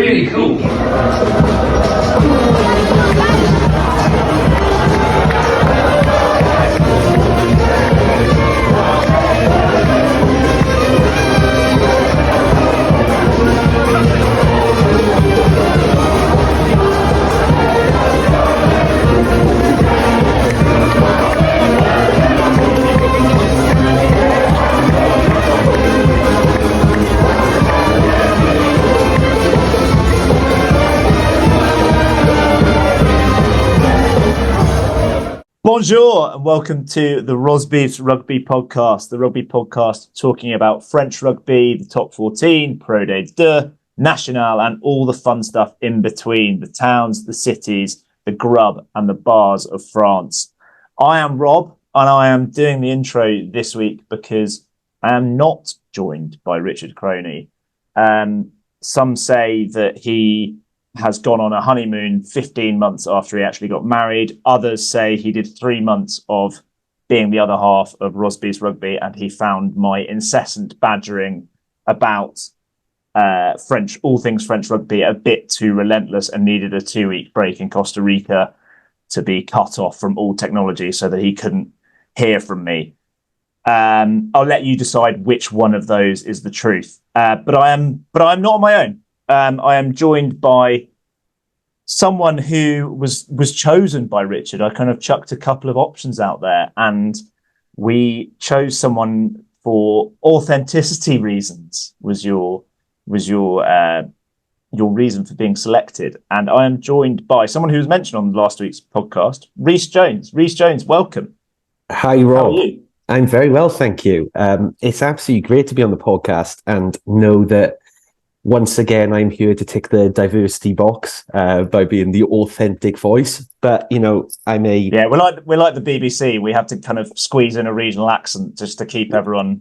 really cool. Bonjour and welcome to the Rosbifs Rugby podcast, the rugby podcast talking about French rugby, the top 14, Pro D2, National and all the fun stuff in between, the towns, the cities, the grub and the bars of France. I am Rob and I am doing the intro this week because I am not joined by Richard Croney. Some say that he has gone on a honeymoon 15 months after he actually got married. Others say he did 3 months of being the other half of Rosbifs Rugby and he found my incessant badgering about all things French rugby a bit too relentless and needed a 2-week break in Costa Rica to be cut off from all technology so that he couldn't hear from me. I'll let you decide which one of those is the truth. But I'm not on my own. I am joined by someone who was chosen by Richard. I kind of chucked a couple of options out there and we chose someone for authenticity reasons was your reason for being selected. And I am joined by someone who was mentioned on last week's podcast, Rhys Jones. Rhys Jones, welcome. Hi, Rob. How are you? I'm very well, thank you. It's absolutely great to be on the podcast and know that once again, I'm here to tick the diversity box by being the authentic voice. But, you know, we're like the BBC. We have to kind of squeeze in a regional accent just to keep everyone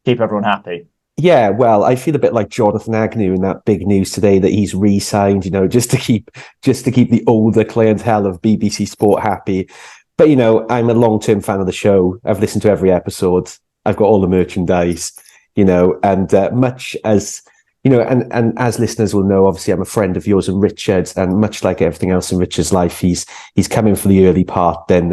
happy. Yeah, well, I feel a bit like Jonathan Agnew in that big news today that he's re-signed, you know, just to keep the older clientele of BBC Sport happy. But, you know, I'm a long-term fan of the show. I've listened to every episode. I've got all the merchandise, you know, and much as... You know, and as listeners will know, obviously I'm a friend of yours and Richard's, and much like everything else in Richard's life, he's come in for the early part, then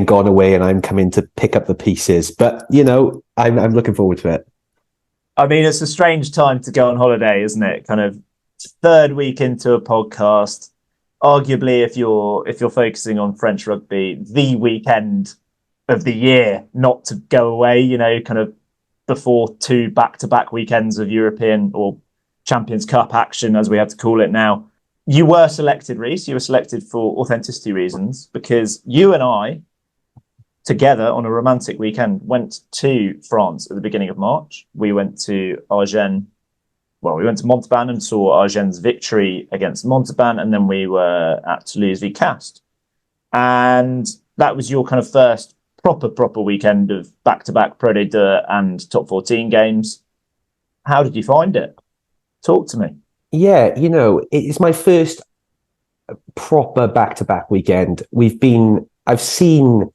gone away, and I'm coming to pick up the pieces. But you know, I'm looking forward to it. I mean, it's a strange time to go on holiday, isn't it? Kind of third week into a podcast. Arguably, if you're focusing on French rugby, the weekend of the year not to go away. You know, kind of before 2 back-to-back weekends of European or Champions Cup action, as we have to call it now. You were selected, Rhys. You were selected for authenticity reasons because you and I, together on a romantic weekend, went to France at the beginning of March. We went to Agen. Well, we went to Montauban and saw Agen's victory against Montauban, and then we were at Toulouse v Castres. And that was your kind of first proper weekend of back-to-back Pro D2 and top 14 games. How did you find it? Talk to me. Yeah, you know, it's my first proper back-to-back weekend. I've seen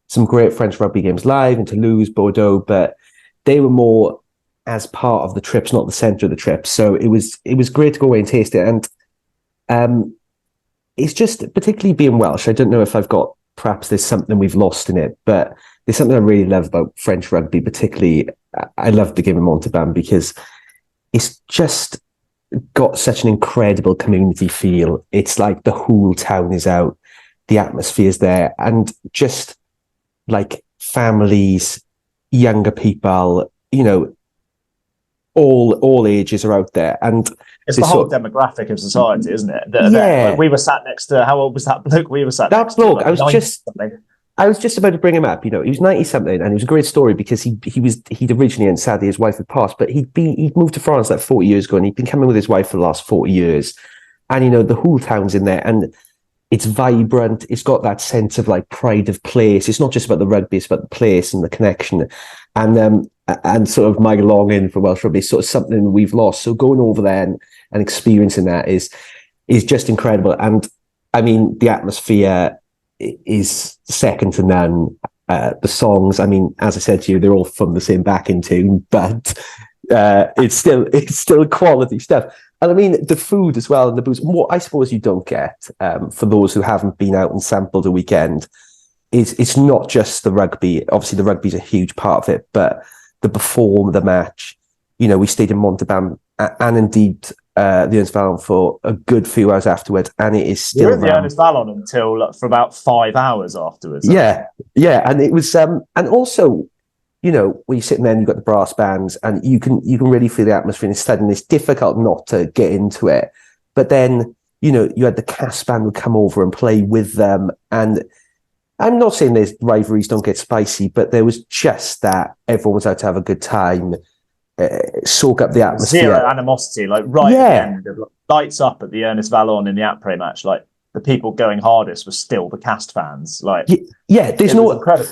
some great French rugby games live in Toulouse, Bordeaux, but they were more as part of the trips, not the centre of the trip. So it was great to go away and taste it. And it's just, particularly being Welsh, I don't know if perhaps there's something we've lost in it, but there's something I really love about French rugby, particularly I love the game of Montauban because it's just got such an incredible community feel. It's like the whole town is out, the atmosphere's there, and just like families, younger people, you know, all ages are out there. And it's the whole demographic of society, isn't it? Like we were sat next to, how old was that bloke we were sat next to? That bloke, like I was just about to bring him up. You know, he was 90-something, and it was a great story because he'd originally, and sadly his wife had passed, but he'd moved to France like 40 years ago, and he'd been coming with his wife for the last 40 years. And, you know, the whole town's in there, and it's vibrant. It's got that sense of like pride of place. It's not just about the rugby, it's about the place and the connection. And sort of my longing for Welsh rugby is sort of something we've lost. So going over there and experiencing that is just incredible. And I mean, the atmosphere is second to none. The songs, I mean, as I said to you, they're all from the same backing tune, but It's still quality stuff. And I mean, the food as well and the booze. What I suppose you don't get, for those who haven't been out and sampled a weekend, is it's not just the rugby. Obviously, the rugby's a huge part of it, but the before the match, we stayed in Montauban and indeed the Ernest Vallon for a good few hours afterwards, and it is still. You're in the Ernest Vallon until for about 5 hours afterwards. Yeah, and it was, and also, when you're sitting there and you've got the brass bands, and you can really feel the atmosphere instead, and it's difficult not to get into it. But then, you had the Castres band would come over and play with them, and I'm not saying there's rivalries don't get spicy, but there was just that everyone was out to have a good time, soak up the atmosphere. Zero animosity, at the end, lights up at the Ernest Vallon in the après match. Like the people going hardest were still the Castres fans. There's no incredible.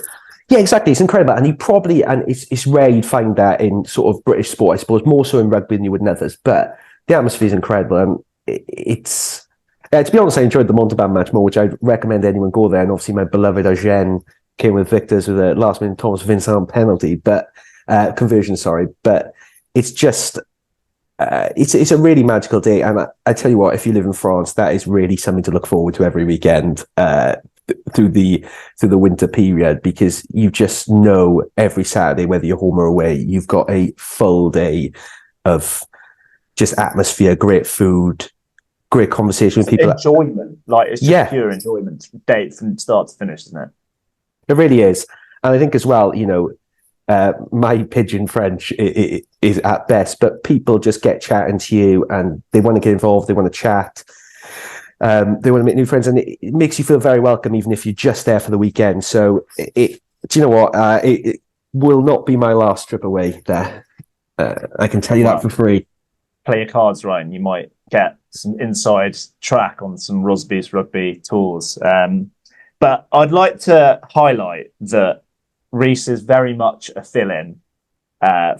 Yeah, exactly. It's incredible, and it's rare you'd find that in sort of British sport. I suppose more so in rugby than you would in others. But the atmosphere is incredible, and it's. To be honest, I enjoyed the Montauban match more, which I'd recommend anyone go there. And obviously, my beloved Agen came with victors with a last-minute Thomas Vincent penalty, conversion. Sorry, but it's just it's a really magical day. And I tell you what, if you live in France, that is really something to look forward to every weekend through the winter period, because you just know every Saturday, whether you're home or away, you've got a full day of just atmosphere, great food. Great conversation with people. Enjoyment, it's just pure enjoyment, day from start to finish, isn't it? It really is, and I think as well, my pidgin French is at best, but people just get chatting to you, and they want to get involved, they want to chat, they want to make new friends, and it makes you feel very welcome, even if you're just there for the weekend. So, do you know what? It will not be my last trip away there. I can tell you that for free. Play your cards right, and you might get some inside track on some Rosbifs Rugby tours. But I'd like to highlight that Reese is very much a fill-in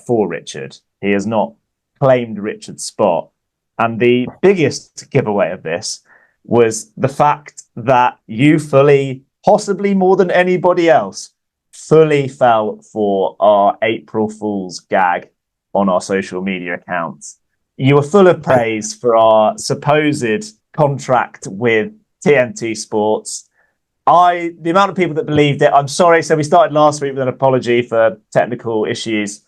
for Richard. He has not claimed Richard's spot. And the biggest giveaway of this was the fact that you fully, possibly more than anybody else, fully fell for our April Fool's gag on our social media accounts. You were full of praise for our supposed contract with TNT Sports. The amount of people that believed it, I'm sorry. So we started last week with an apology for technical issues.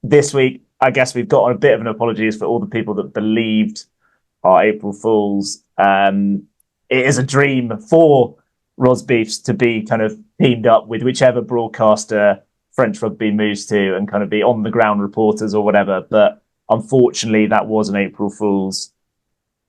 This week, I guess we've got a bit of an apology for all the people that believed our April Fools. It is a dream for Rosbifs to be kind of teamed up with whichever broadcaster French rugby moves to and kind of be on the ground reporters or whatever. But unfortunately, that was an April Fool's.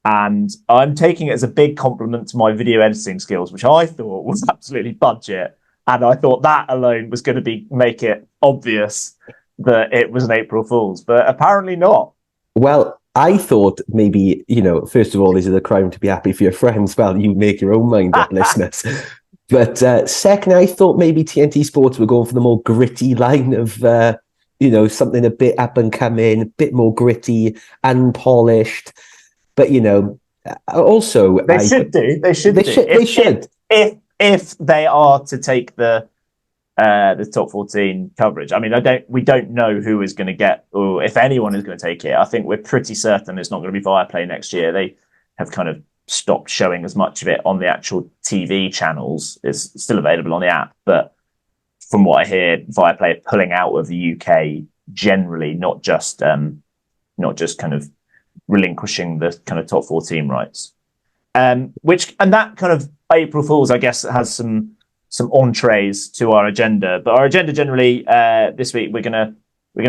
And I'm taking it as a big compliment to my video editing skills, which I thought was absolutely budget. And I thought that alone was going to make it obvious that it was an April Fool's, but apparently not. Well, I thought maybe, first of all, is it a crime to be happy for your friends? Well, you make your own mind up, listeners. But second, I thought maybe TNT Sports were going for the more gritty line of something a bit up and coming, a bit more gritty, unpolished. But, also... They should do. If they are to take the top 14 coverage. I mean, we don't know who is going to get, or if anyone is going to take it. I think we're pretty certain it's not going to be Viaplay next year. They have kind of stopped showing as much of it on the actual TV channels. It's still available on the app, but from what I hear, Viaplay are pulling out of the UK generally, not just kind of relinquishing the kind of top 14 rights. And that kind of April Fools, I guess, has some entrees to our agenda. But our agenda generally this week, we're gonna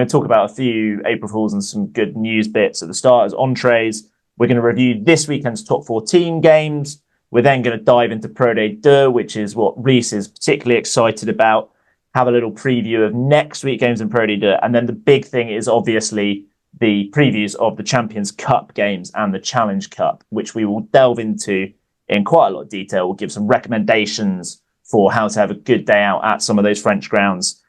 talk about a few April Fools and some good news bits at the start as entrees. We're going to review this weekend's top 14 games. We're then going to dive into Pro Day 2, which is what Reese is particularly excited about. Have a little preview of next week's games in Pro Day 2. And then the big thing is obviously the previews of the Champions Cup games and the Challenge Cup, which we will delve into in quite a lot of detail. We'll give some recommendations for how to have a good day out at some of those French grounds.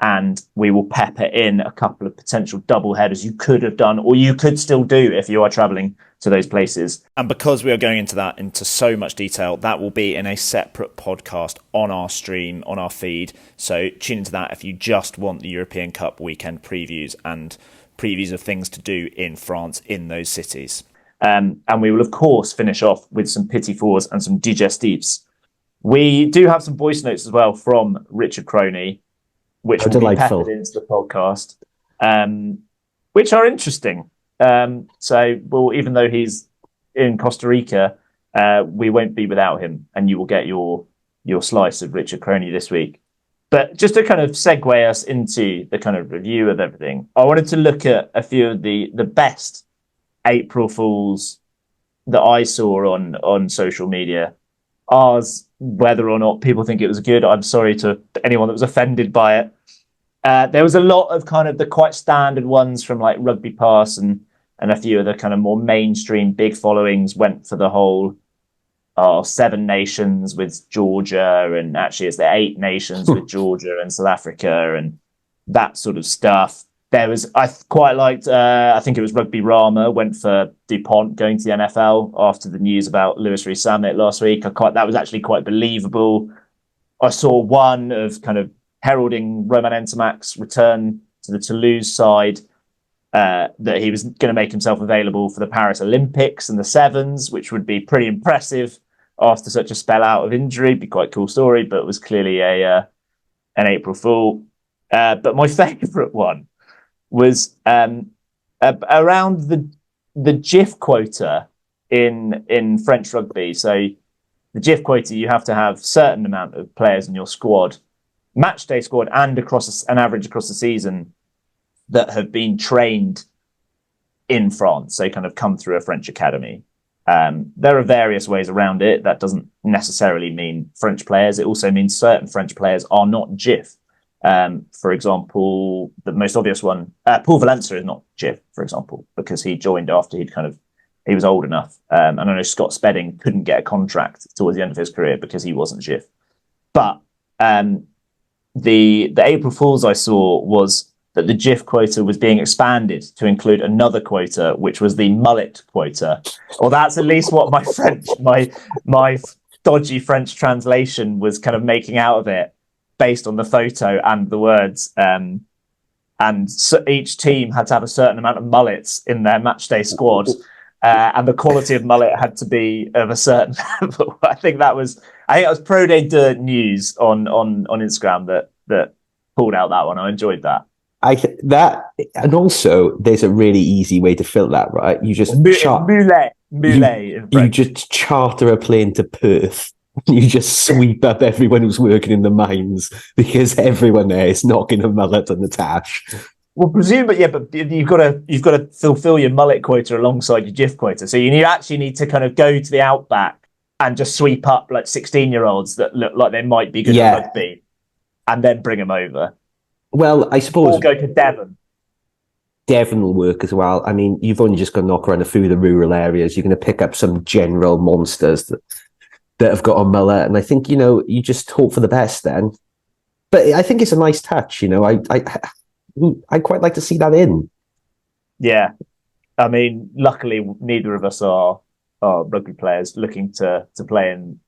And we will pepper in a couple of potential double headers you could have done, or you could still do if you are travelling to those places. And because we are going into so much detail, that will be in a separate podcast on our stream, on our feed. So tune into that if you just want the European Cup weekend previews and previews of things to do in France in those cities. And we will, of course, finish off with some Petit Fours and some Digestifs. We do have some voice notes as well from Richard Croney, which will be peppered into the podcast, which are interesting. So, well, even though he's in Costa Rica, we won't be without him, and you will get your slice of Richard Croney this week. But just to kind of segue us into the kind of review of everything, I wanted to look at a few of the best April Fools that I saw on social media. Ours, whether or not people think it was good, I'm sorry to anyone that was offended by it. There was a lot of kind of the quite standard ones from like Rugby Pass and a few of the kind of more mainstream big followings went for the whole 7 nations with Georgia, and actually it's the 8 nations with Georgia and South Africa and that sort of stuff. I quite liked, I think it was Rugby Rama went for DuPont going to the NFL after the news about Lewis Rees-Zammit last week. That was actually quite believable. I saw one of kind of heralding Roman Entomac's return to the Toulouse side, that he was going to make himself available for the Paris Olympics and the Sevens, which would be pretty impressive after such a spell out of injury. Be quite a cool story, but it was clearly an April Fool. But my favourite one was around the GIF quota in French rugby. So the GIF quota, you have to have a certain amount of players in your squad, match day squad, and across an average across the season that have been trained in France, so kind of come through a French academy. There are various ways around it. That doesn't necessarily mean French players. It also means certain French players are not GIF. For example, the most obvious one, Paul Valenza is not GIF, for example, because he joined after he was old enough. And I know Scott Spedding couldn't get a contract towards the end of his career because he wasn't GIF. But the April Fools I saw was that the GIF quota was being expanded to include another quota, which was the mullet quota. Or that's at least what my dodgy French translation was kind of making out of it, based on the photo and the words. And so each team had to have a certain amount of mullets in their matchday squad. And the quality of mullet had to be of a certain level. I think that was Pro Day Dirt News on Instagram that pulled out that one. I enjoyed that. And also there's a really easy way to fill that, right? You just Mullet. You just charter a plane to Perth. You just sweep up everyone who's working in the mines because everyone there is knocking a mullet on the tash. Well, presumably, yeah, but you've got to fulfil your mullet quota alongside your GIF quota. So you actually need to kind of go to the outback and just sweep up like 16-year-olds that look like they might be good at rugby, and then bring them over. Well, I suppose... Or go to Devon. Devon will work as well. I mean, you've only just got to knock around a few of the rural areas. You're going to pick up some general monsters that have got a mullet, and I think, you just hope for the best then. But I think it's a nice touch, I quite like to see that in. Yeah. I mean, luckily, neither of us are rugby players looking to play in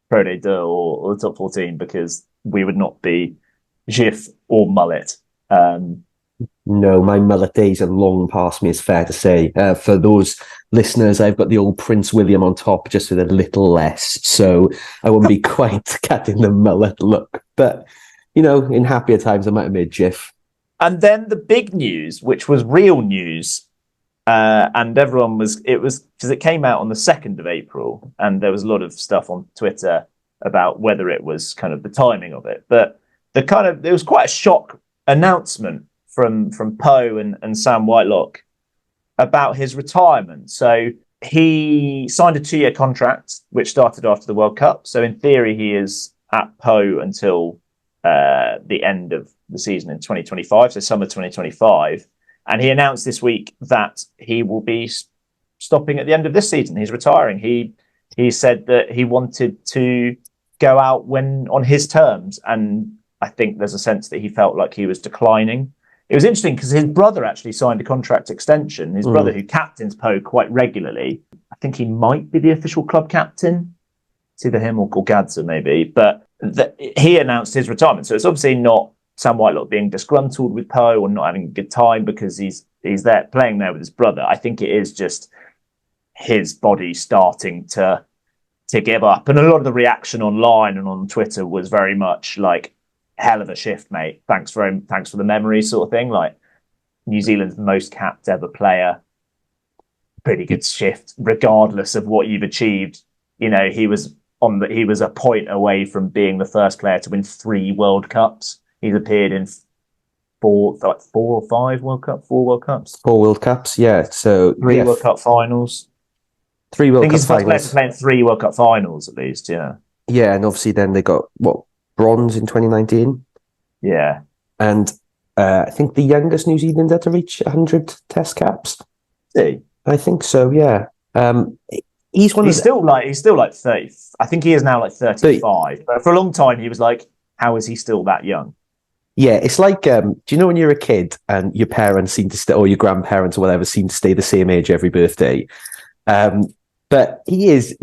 Pro D2 or the top 14, because we would not be GIF or mullet. No, my mullet days are long past me, it's fair to say. For those listeners, I've got the old Prince William on top, just with a little less. So I won't be quite cutting the mullet look. But, in happier times, I might have made GIF. And then the big news, which was real news, and everyone because it came out on the 2nd of April, and there was a lot of stuff on Twitter about whether it was kind of the timing of it. But it was quite a shock announcement from Poe and Sam Whitelock about his retirement. So he signed a 2-year contract, which started after the World Cup. So in theory, he is at Poe until the end of the season in 2025, so summer 2025. And he announced this week that he will be stopping at the end of this season. He's retiring. He said that he wanted to go out when on his terms, and I think there's a sense that he felt like he was declining. It was interesting because his brother actually signed a contract extension. His brother, who captains Poe quite regularly, I think he might be the official club captain. It's either him or Gorgadze maybe, but he announced his retirement. So it's obviously not Sam Whitelock being disgruntled with Poe or not having a good time because he's there playing there with his brother. I think it is just his body starting to give up. And a lot of the reaction online and on Twitter was very much like, hell of a shift, mate. Thanks for the memory sort of thing. Like, New Zealand's most capped ever player. Pretty good shift, regardless of what you've achieved. You know, he was a point away from being the first player to win 3 World Cups. He's appeared in 4 or 5 World Cups, 4 World Cups. 4 World Cups, yeah. So 3 World Cup finals. 3 World Cup finals. I think he's the first player to play in 3 World Cup finals, at least, yeah. Yeah, and obviously then they got, bronze in 2019? Yeah. And I think the youngest New Zealander to reach 100 test caps. See? I think so, yeah. He's still like 30. I think he is now like 35. But for a long time, he was like, how is he still that young? Yeah, it's like, do you know when you're a kid and your parents seem to or your grandparents or whatever seem to stay the same age every birthday? But he is,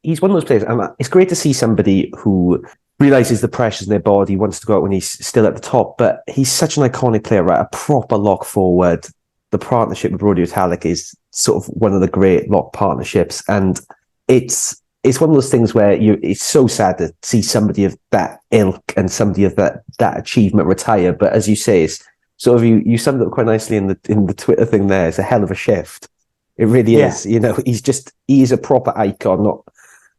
he's one of those players. And it's great to see somebody who realizes the pressures in their body, wants to go out when he's still at the top. But he's such an iconic player, right? A proper lock forward. The partnership with Roddy Italic is sort of one of the great lock partnerships. And it's one of those things where it's so sad to see somebody of that ilk and somebody of that achievement retire. But as you say, it's sort of you summed it up quite nicely in the Twitter thing there. It's a hell of a shift. It really is. He is a proper icon, not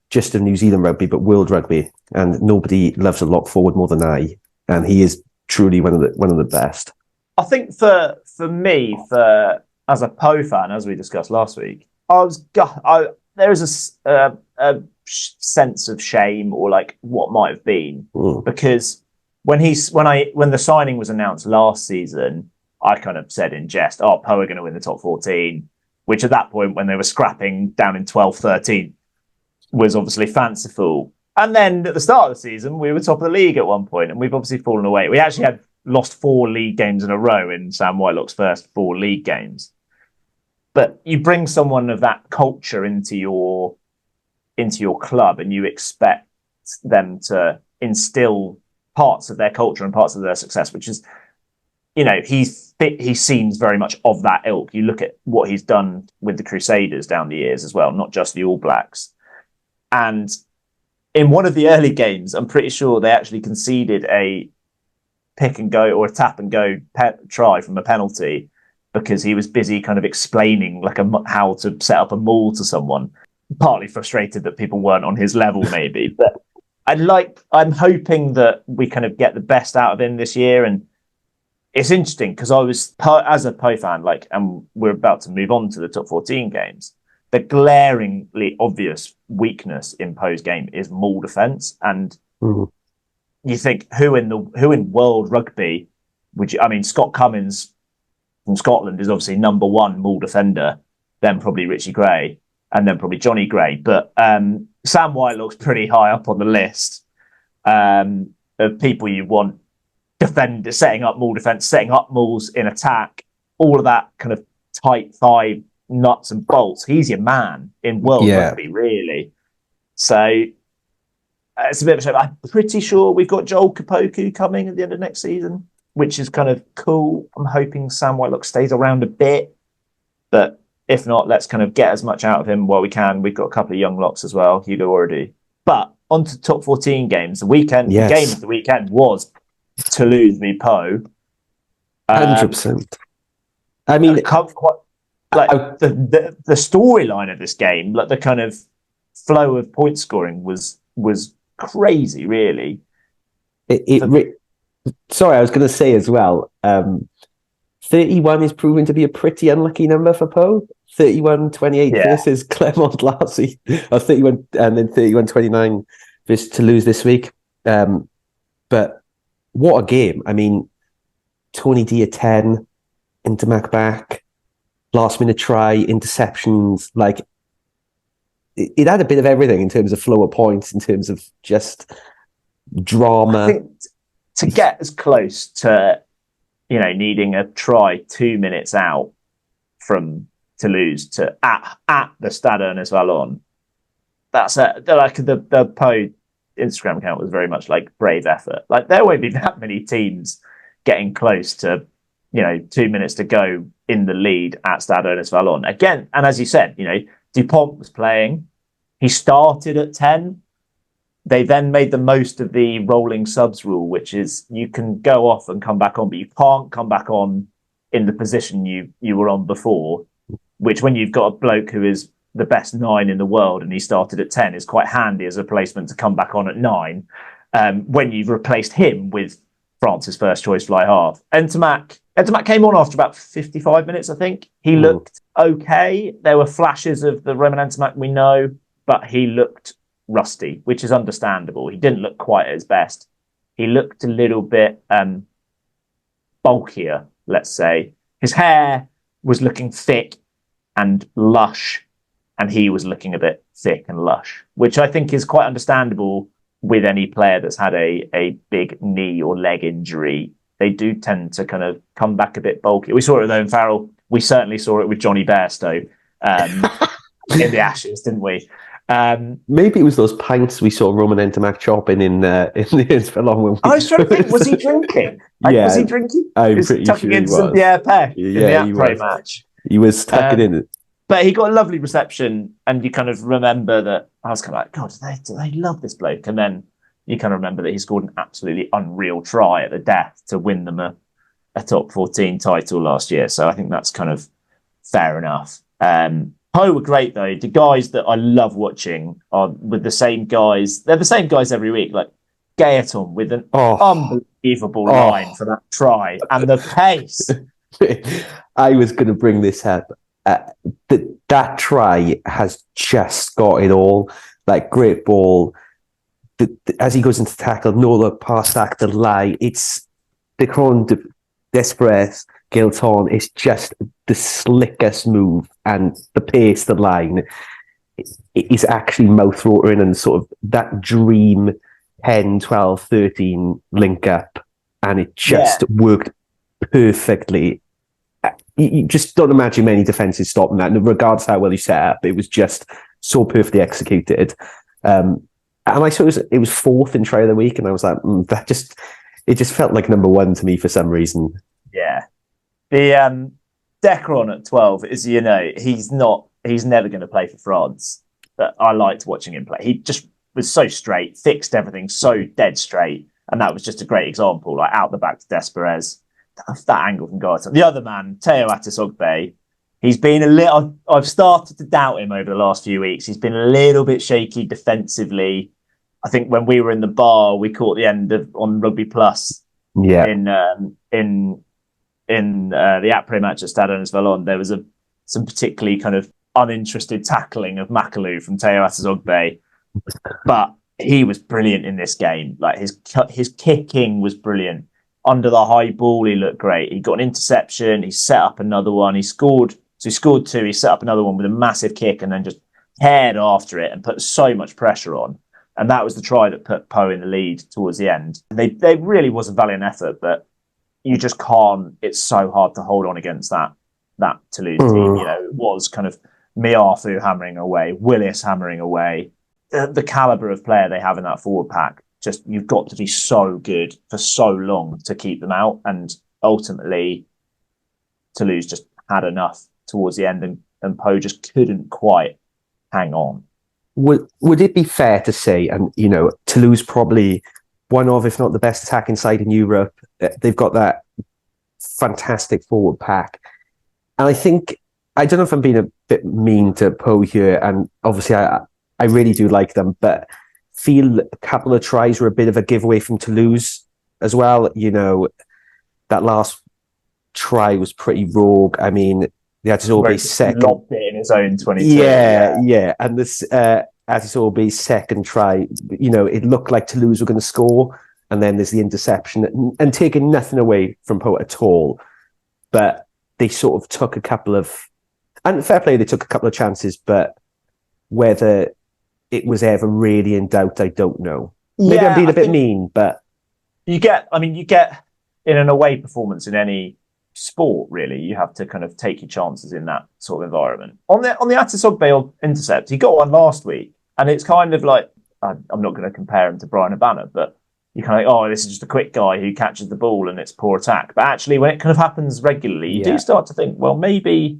just of New Zealand rugby, but world rugby. And nobody loves a lock forward more than I. And he is truly one of the best. I think for me, as a Poe fan, as we discussed last week, there is a sense of shame or like what might have been because when the signing was announced last season, I kind of said in jest, Poe are going to win the top 14, which at that point when they were scrapping down in 12th, 13th was obviously fanciful. And then at the start of the season, we were top of the league at one point, and we've obviously fallen away. We actually had lost 4 league games in a row in Sam Whitelock's first 4 league games. But you bring someone of that culture into your club, and you expect them to instill parts of their culture and parts of their success, which is, he seems very much of that ilk. You look at what he's done with the Crusaders down the years as well, not just the All Blacks. And in one of the early games, I'm pretty sure they actually conceded a pick and go or a tap and go try from a penalty because he was busy kind of explaining how to set up a maul to someone, partly frustrated that people weren't on his level maybe. But I'm hoping that we kind of get the best out of him this year. And it's interesting because I was, as a Poe fan, and we're about to move on to the top 14 games, the glaringly obvious weakness in Poe's game is maul defence. And you think, who in world rugby would you? I mean, Scott Cummins from Scotland is obviously number 1 maul defender, then probably Richie Gray, and then probably Johnny Gray. But Sam Whitelock's pretty high up on the list of people you want defenders setting up maul defence, setting up mauls in attack, all of that kind of tight 5 nuts and bolts. He's your man in world rugby, really. So it's a bit of a shame. I'm pretty sure we've got Joel Kapoku coming at the end of next season, which is kind of cool. I'm hoping Sam Whitelock stays around a bit, but if not, let's kind of get as much out of him while we can. We've got a couple of young locks as well, Hugo already. But on to top 14 games. The game of the weekend was Toulouse v Poe. 100%. I mean, the storyline of this game, like the kind of flow of point scoring was crazy, really. Sorry, I was going to say as well, 31 is proving to be a pretty unlucky number for Poe. 31-28 versus Clermont last week, or 31 and then 31-29 versus Toulouse this week. But what a game! I mean, Tony D at 10, Intermac back, last minute try, interceptions. Like it had a bit of everything in terms of flow of points, in terms of just drama. I think to get as close to, needing a try 2 minutes out from Toulouse to at the Stade as well on. That's the Poe Instagram account was very much like brave effort. Like there won't be that many teams getting close to, 2 minutes to go in the lead at Stade Valon again. And as you said, Dupont was playing. He started at 10. They then made the most of the rolling subs rule, which is you can go off and come back on, but you can't come back on in the position you were on before, which when you've got a bloke who is the best 9 in the world and he started at 10 is quite handy as a replacement to come back on at 9 when you've replaced him with France's first choice fly half. Entrées came on after about 55 minutes, I think. He looked okay. There were flashes of the Romain Entrées we know, but he looked rusty, which is understandable. He didn't look quite at his best. He looked a little bit bulkier, let's say. His hair was looking thick and lush, and he was looking a bit thick and lush, which I think is quite understandable with any player that's had a big knee or leg injury. They do tend to kind of come back a bit bulky. We saw it with Owen Farrell. We certainly saw it with Johnny Bairstow in the Ashes, didn't we? Maybe it was those pints we saw Romain Entrées chopping in the Innsbruck. I was trying to think, was he drinking? Was he drinking? I'm pretty sure he was. Some Pierre Peck in the après match. He was tucking in. But he got a lovely reception, and you kind of remember that. I was kind of like, God, do they love this bloke? And then you kind of remember that he scored an absolutely unreal try at the death to win them a top 14 title last year. So I think that's kind of fair enough. Po were great, though. The guys that I love watching are with the same guys. They're the same guys every week. Like Gaetan with an unbelievable line for that try. And the pace. I was going to bring this up. That try has just got it all. Like, great ball. As he goes into tackle, no look past that, the lie. It's the Cron Desprez Gaetan. It's just the slickest move, and the pace, the line is actually mouth-watering, and sort of that dream 10, 12, 13 link up, and it just worked perfectly. You just don't imagine many defenses stopping that, and regardless how well he set up, it was just so perfectly executed. And I saw it was fourth in try of the week, and I was like, it just felt like number one to me for some reason. Yeah. The Decron at 12 is, he's never going to play for France, but I liked watching him play. He just was so straight, fixed everything so dead straight, and that was just a great example, like out the back to Desprez. That angle from Garton. The other man, Teo Atisogbe, he's been a little. I've started to doubt him over the last few weeks. He's been a little bit shaky defensively. I think when we were in the bar, we caught the end on Rugby Plus. Yeah. In the après match at Stade Valon, there was some particularly kind of uninterested tackling of Makalou from Teo Atisogbe, but he was brilliant in this game. Like his kicking was brilliant. Under the high ball, he looked great. He got an interception. He set up another one. He scored 2. He set up another one with a massive kick and then just haired after it and put so much pressure on. And that was the try that put Po in the lead towards the end. They really was a valiant effort, but you just can't. It's so hard to hold on against that Toulouse team. It was kind of Miafu hammering away, Willis hammering away. The caliber of player they have in that forward pack. Just you've got to be so good for so long to keep them out, and ultimately Toulouse just had enough towards the end, and Po just couldn't quite hang on. Would it be fair to say, and Toulouse probably one of, if not the best attacking side in Europe. They've got that fantastic forward pack, and I don't know if I'm being a bit mean to Po here, and obviously I really do like them, but feel a couple of tries were a bit of a giveaway from Toulouse as well. That last try was pretty rogue. I mean, the Atisorbe's second lobbed it in his own 22. Yeah. And this Atisorbe's second try, it looked like Toulouse were going to score, and then there's the interception, and taking nothing away from Po at all. But they sort of took a couple of, and fair play, they took a couple of chances, but whether it was ever really in doubt, I don't know. Maybe I'm being a bit mean, but you get in an away performance in any sport, really, you have to kind of take your chances in that sort of environment. On the Atisogbe intercept, he got one last week, and it's kind of like, I'm not going to compare him to Brian Urbana, but you kind of like, oh, this is just a quick guy who catches the ball and it's poor attack. But actually, when it kind of happens regularly, you do start to think, well, maybe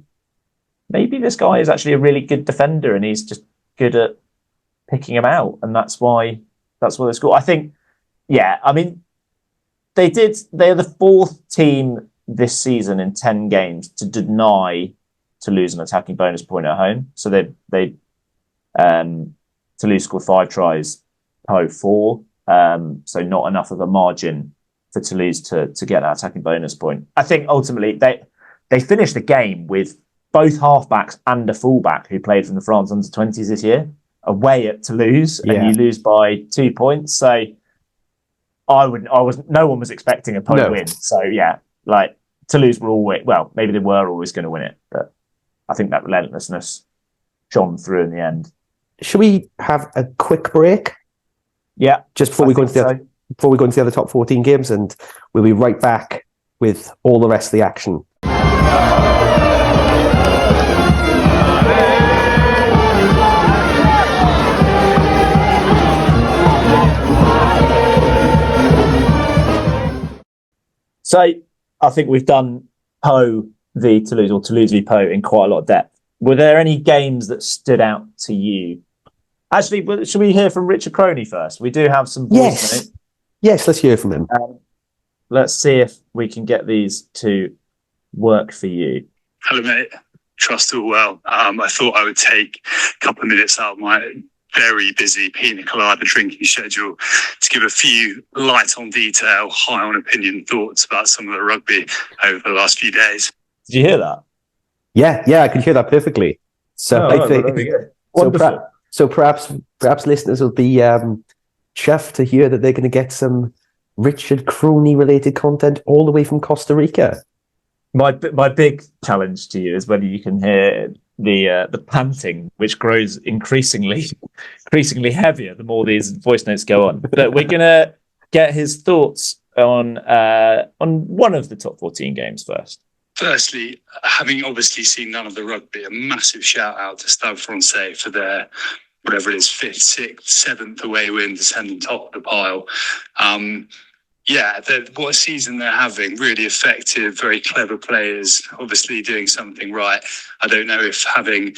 this guy is actually a really good defender and he's just good at picking him out, and that's why they score. I think, I mean, they're the fourth team this season in 10 games to deny Toulouse an attacking bonus point at home. So Toulouse scored 5 tries, Po 4. So not enough of a margin for Toulouse to get that attacking bonus point. I think ultimately they finished the game with both halfbacks and a fullback who played from the France under-20s this year away at Toulouse, and you lose by 2 points. So no one was expecting a Po win. So like Toulouse were always, well, maybe they were always going to win it, but I think that relentlessness shone through in the end. Should we have a quick break? Yeah. Just before we go into the other top 14 games, and we'll be right back with all the rest of the action. So I think we've done Po v Toulouse or Toulouse v Po in quite a lot of depth. Were there any games that stood out to you? Actually, should we hear from Richard Croney first? We do have some voice notes. Yes, let's hear from him. Let's see if we can get these to work for you. Hello, mate. Trust all well. I thought I would take a couple of minutes out of my very busy pina colada drinking schedule to give a few light on detail, high on opinion thoughts about some of the rugby over the last few days. Did you hear that? Yeah, I could hear that perfectly. So I think so. Perhaps listeners will be chuffed to hear that they're going to get some Richard Croney related content all the way from Costa Rica. My big challenge to you is whether you can hear the panting, which grows increasingly heavier the more these voice notes go on. But we're gonna get his thoughts on one of the top 14 games first. Firstly, having obviously seen none of the rugby, a massive shout out to Stade Francais for their, whatever it is, 5th, 6th, 7th away win, descending top of the pile. What a season they're having. Really effective, very clever players, obviously doing something right. I don't know if having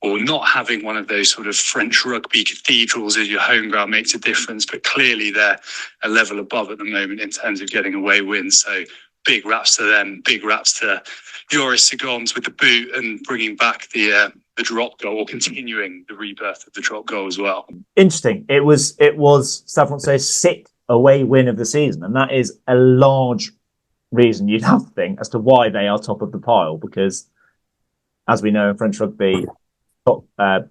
or not having one of those sort of French rugby cathedrals as your home ground makes a difference, but clearly they're a level above at the moment in terms of getting away wins. So big raps to them, big raps to Joris Sigons with the boot and bringing back the drop goal, or continuing the rebirth of the drop goal as well. Interesting. It was Stade Francais' 6th away win of the season, and that is a large reason you'd have to think as to why they are top of the pile, because as we know in French rugby,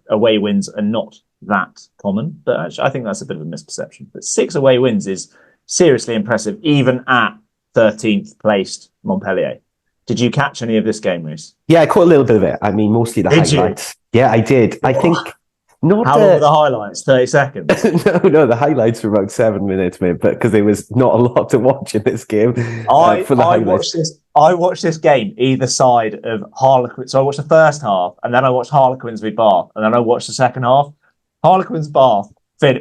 away wins are not that common. But actually, I think that's a bit of a misperception. But 6 away wins is seriously impressive, even at 13th placed Montpellier. Did you catch any of this game, Reece? Yeah, I caught a little bit of it. I mean, mostly the highlights. Yeah, I did. I think not. How long were the highlights? 30 seconds? No, the highlights were about 7 minutes, mate, but because there was not a lot to watch in this game. I watched this game either side of Harlequins. So I watched the first half, and then I watched Harlequins v Bath, and then I watched the second half. Harlequins Bath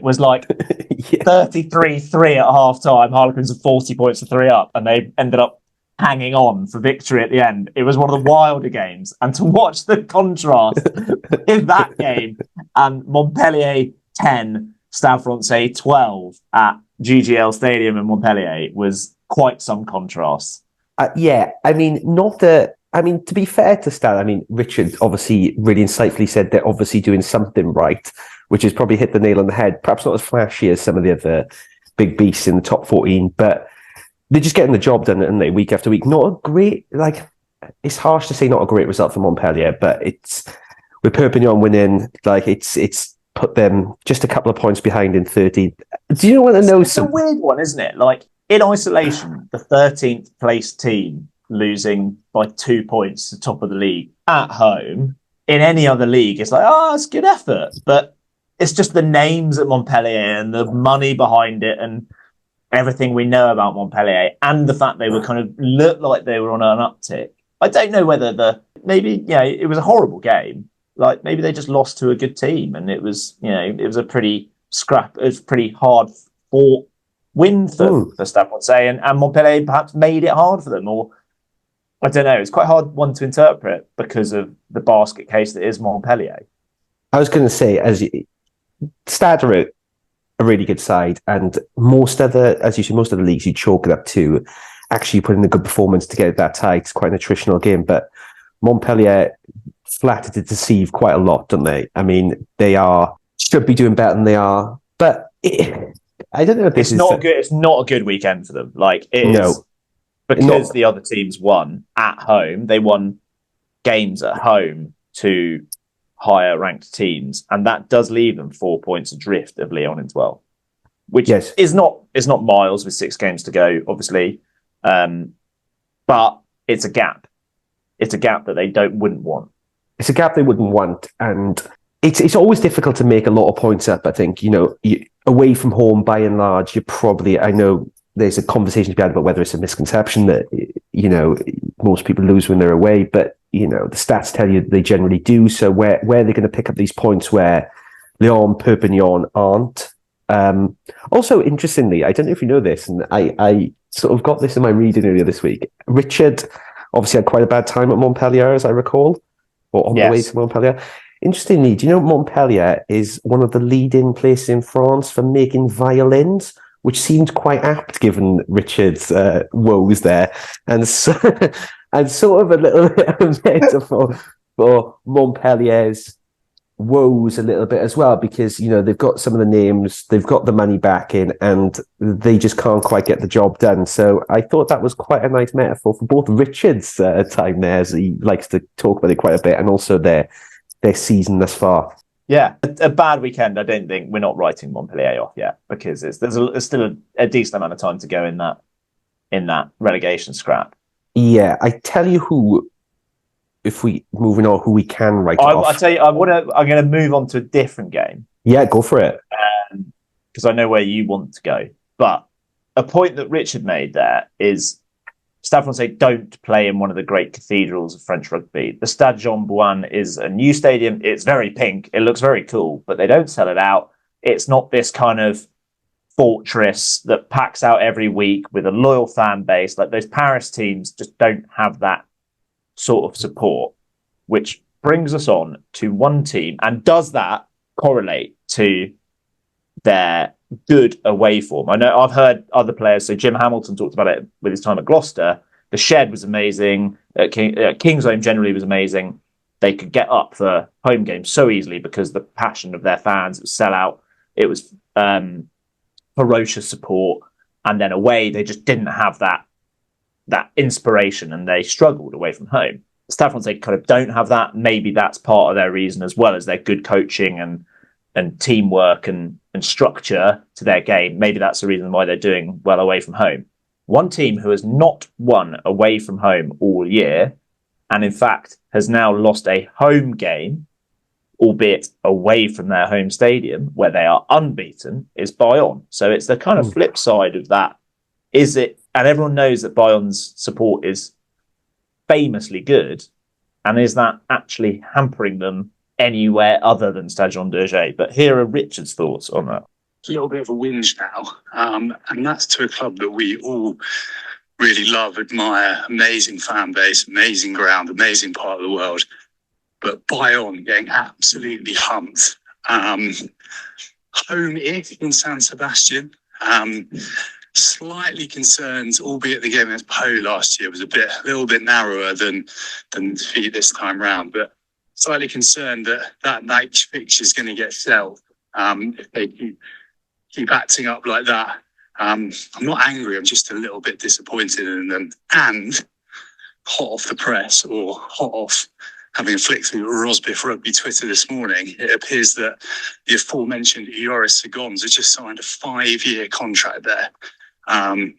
was like 33-3 at half time. Harlequins had 40 points to 3 up, and they ended up hanging on for victory at the end. It was one of the wilder games, and to watch the contrast in that game and Montpellier 10, Stade Francais 12 at GGL Stadium in Montpellier was quite some contrast. I mean, to be fair to Stade, I mean, Richard obviously really insightfully said they're obviously doing something right, which has probably hit the nail on the head. Perhaps not as flashy as some of the other big beasts in the top 14, but they're just getting the job done, aren't they, week after week. Not a great, it's harsh to say not a great result for Montpellier, but it's, with Perpignan winning, it's put them just a couple of points behind in 13th. Do you know what I know? It's a weird one, isn't it? Like, in isolation, the 13th place team losing by 2 points to the top of the league at home. In any other league, it's like, it's good effort. But it's just the names at Montpellier and the money behind it and everything we know about Montpellier, and the fact they were kind of looked like they were on an uptick. I don't know whether it was a horrible game. Like, maybe they just lost to a good team, and it was a pretty scrap. It's pretty hard fought win for Stade Francais, and Montpellier perhaps made it hard for them, or I don't know. It's quite hard one to interpret because of the basket case that is Montpellier. I was going to say, Stade are a really good side, and most other leagues you chalk it up to actually put in a good performance to get that tie. It's quite an attritional game, but Montpellier flattered to deceive quite a lot, don't they? I mean, should be doing better than they are, but I don't know if it's not a good weekend for them. Like it is, because the other teams won at home. They won games at home to higher ranked teams, and that does leave them 4 points adrift of Lyon in 12, which is not miles with 6 games to go, obviously, but it's a gap. It's a gap that they wouldn't want. It's a gap they wouldn't want, and it's always difficult to make a lot of points up. I think away from home, by and large, I know there's a conversation to be had about whether it's a misconception that most people lose when they're away, but the stats tell you they generally do. So where they're going to pick up these points where Lyon, Perpignan aren't. Also, interestingly, I don't know if you know this, and I sort of got this in my reading earlier this week. Richard obviously had quite a bad time at Montpellier, as I recall, or on the way to Montpellier. Interestingly, do you know Montpellier is one of the leading places in France for making violins, which seemed quite apt given Richard's woes there, and sort of a little bit of a metaphor for Montpellier's woes a little bit as well, because they've got some of the names, they've got the money back in, and they just can't quite get the job done. So I thought that was quite a nice metaphor for both Richard's time there, as he likes to talk about it quite a bit, and also their season thus far. Yeah, a bad weekend. I don't think we're not writing Montpellier off yet, because there's still a decent amount of time to go in that relegation scrap. Yeah, I tell you who, if we moving on, who we can write off. I tell you, I'm going to move on to a different game. Yeah, go for it. Because I know where you want to go. But a point that Richard made there is Stade Francais don't play in one of the great cathedrals of French rugby. The Stade Jean-Bouin is a new stadium. It's very pink. It looks very cool, but they don't sell it out. It's not this kind of fortress that packs out every week with a loyal fan base. Like those Paris teams just don't have that sort of support, which brings us on to one team. And does that correlate to their good away form? I know I've heard other players, so Jim Hamilton talked about it with his time at Gloucester. The Shed was amazing. King's Home generally was amazing. They could get up for home games so easily because the passion of their fans, it was sellout. It was ferocious support. And then away, they just didn't have that inspiration, and they struggled away from home. Stade Francais kind of don't have that. Maybe that's part of their reason, as well as their good coaching and teamwork and structure to their game. Maybe that's the reason why they're doing well away from home. One team who has not won away from home all year, and in fact has now lost a home game, albeit away from their home stadium where they are unbeaten, is Bayonne. So it's the kind of flip side of that. Is it? And everyone knows that Bayonne's support is famously good. And is that actually hampering them anywhere other than Stade Jean-Bouin? But here are Richard's thoughts on that. A little bit of a whinge now. And that's to a club that we all really love, admire, amazing fan base, amazing ground, amazing part of the world. But Bayonne getting absolutely humped. Home-ish in San Sebastian. Slightly concerned, albeit the game against Po last year was a little bit narrower than defeat this time round, but slightly concerned that night fixture is going to get shelled if they keep acting up like that. I'm not angry, I'm just a little bit disappointed in them, and hot off the press, or hot off having a flick through Rosbifs Rugby Twitter this morning, it appears that the aforementioned Joris Sigons has just signed a 5-year contract there.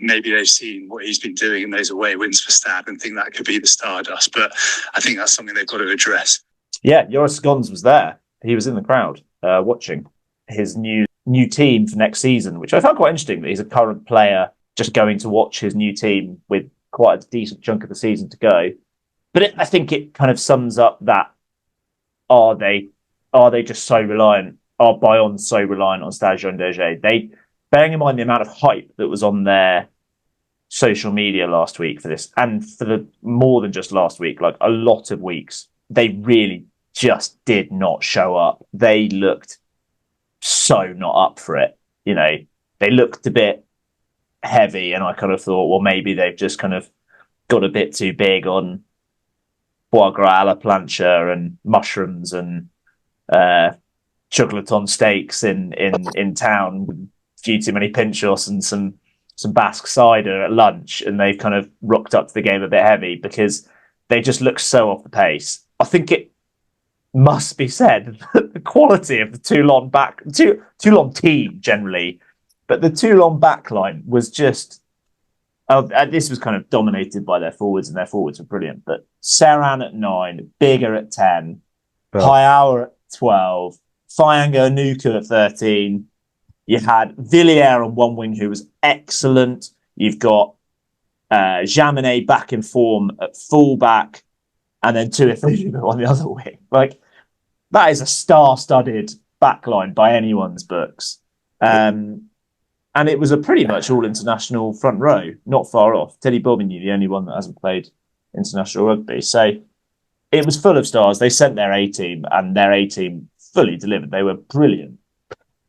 Maybe they've seen what he's been doing in those away wins for Stade and think that could be the stardust, but I think that's something they've got to address. Yeah, Joris Sigons was there. He was in the crowd watching his new team for next season, which I found quite interesting, that he's a current player just going to watch his new team with quite a decent chunk of the season to go. But I think it kind of sums up that are they just so reliant are Bayonne so reliant on Stade They, bearing in mind the amount of hype that was on their social media last week for this, and for the more than just last week, like a lot of weeks, they really just did not show up. They looked so not up for it. You know, they looked a bit heavy, and I kind of thought, well, maybe they've just kind of got a bit too big on foie gras à la plancha and mushrooms and chocolat on steaks in town with a few too many pinchos and some Basque cider at lunch, and they've kind of rocked up to the game a bit heavy because they just look so off the pace. I think it must be said that the quality of the Toulon team generally, but the Toulon backline was just, this was kind of dominated by their forwards, and their forwards were brilliant. But Serran at 9, Bigger at 10, Payao at 12, Fayanga Nuku at 13. You had Villiers on one wing, who was excellent. You've got Jaminet back in form at fullback, and then Tuifulu on the other wing. Like, that is a star-studded backline by anyone's books. And it was a pretty much all international front row, not far off. Teddy Bobigny, the only one that hasn't played international rugby. So it was full of stars. They sent their A-team, and their A-team fully delivered. They were brilliant.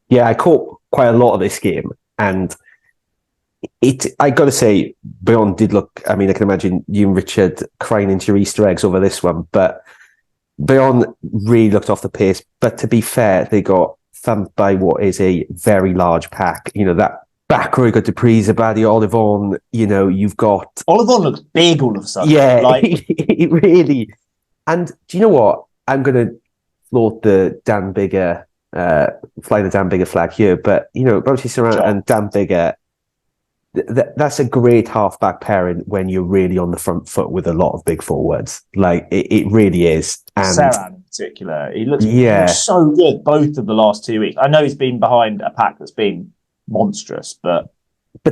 Yeah, I caught quite a lot of this game, and I got to say, Bayonne did look, I mean, I can imagine you and Richard crying into your Easter eggs over this one, but Bayonne really looked off the pace. But to be fair, they got thumped by what is a very large pack. You know, that back row, you got Dupreez, Abadi, Olivon, you know, you've got... Olivon looks big all of a sudden. Yeah, like... it really... And do you know what? I'm going to float the Dan Bigger, fly the Dan Bigger flag here, but, you know, Bobby Serran and Dan Bigger, that's a great half-back pairing when you're really on the front foot with a lot of big forwards. Like, it really is. And Serran in particular, he looks so good both of the last 2 weeks. I know he's been behind a pack that's been monstrous, but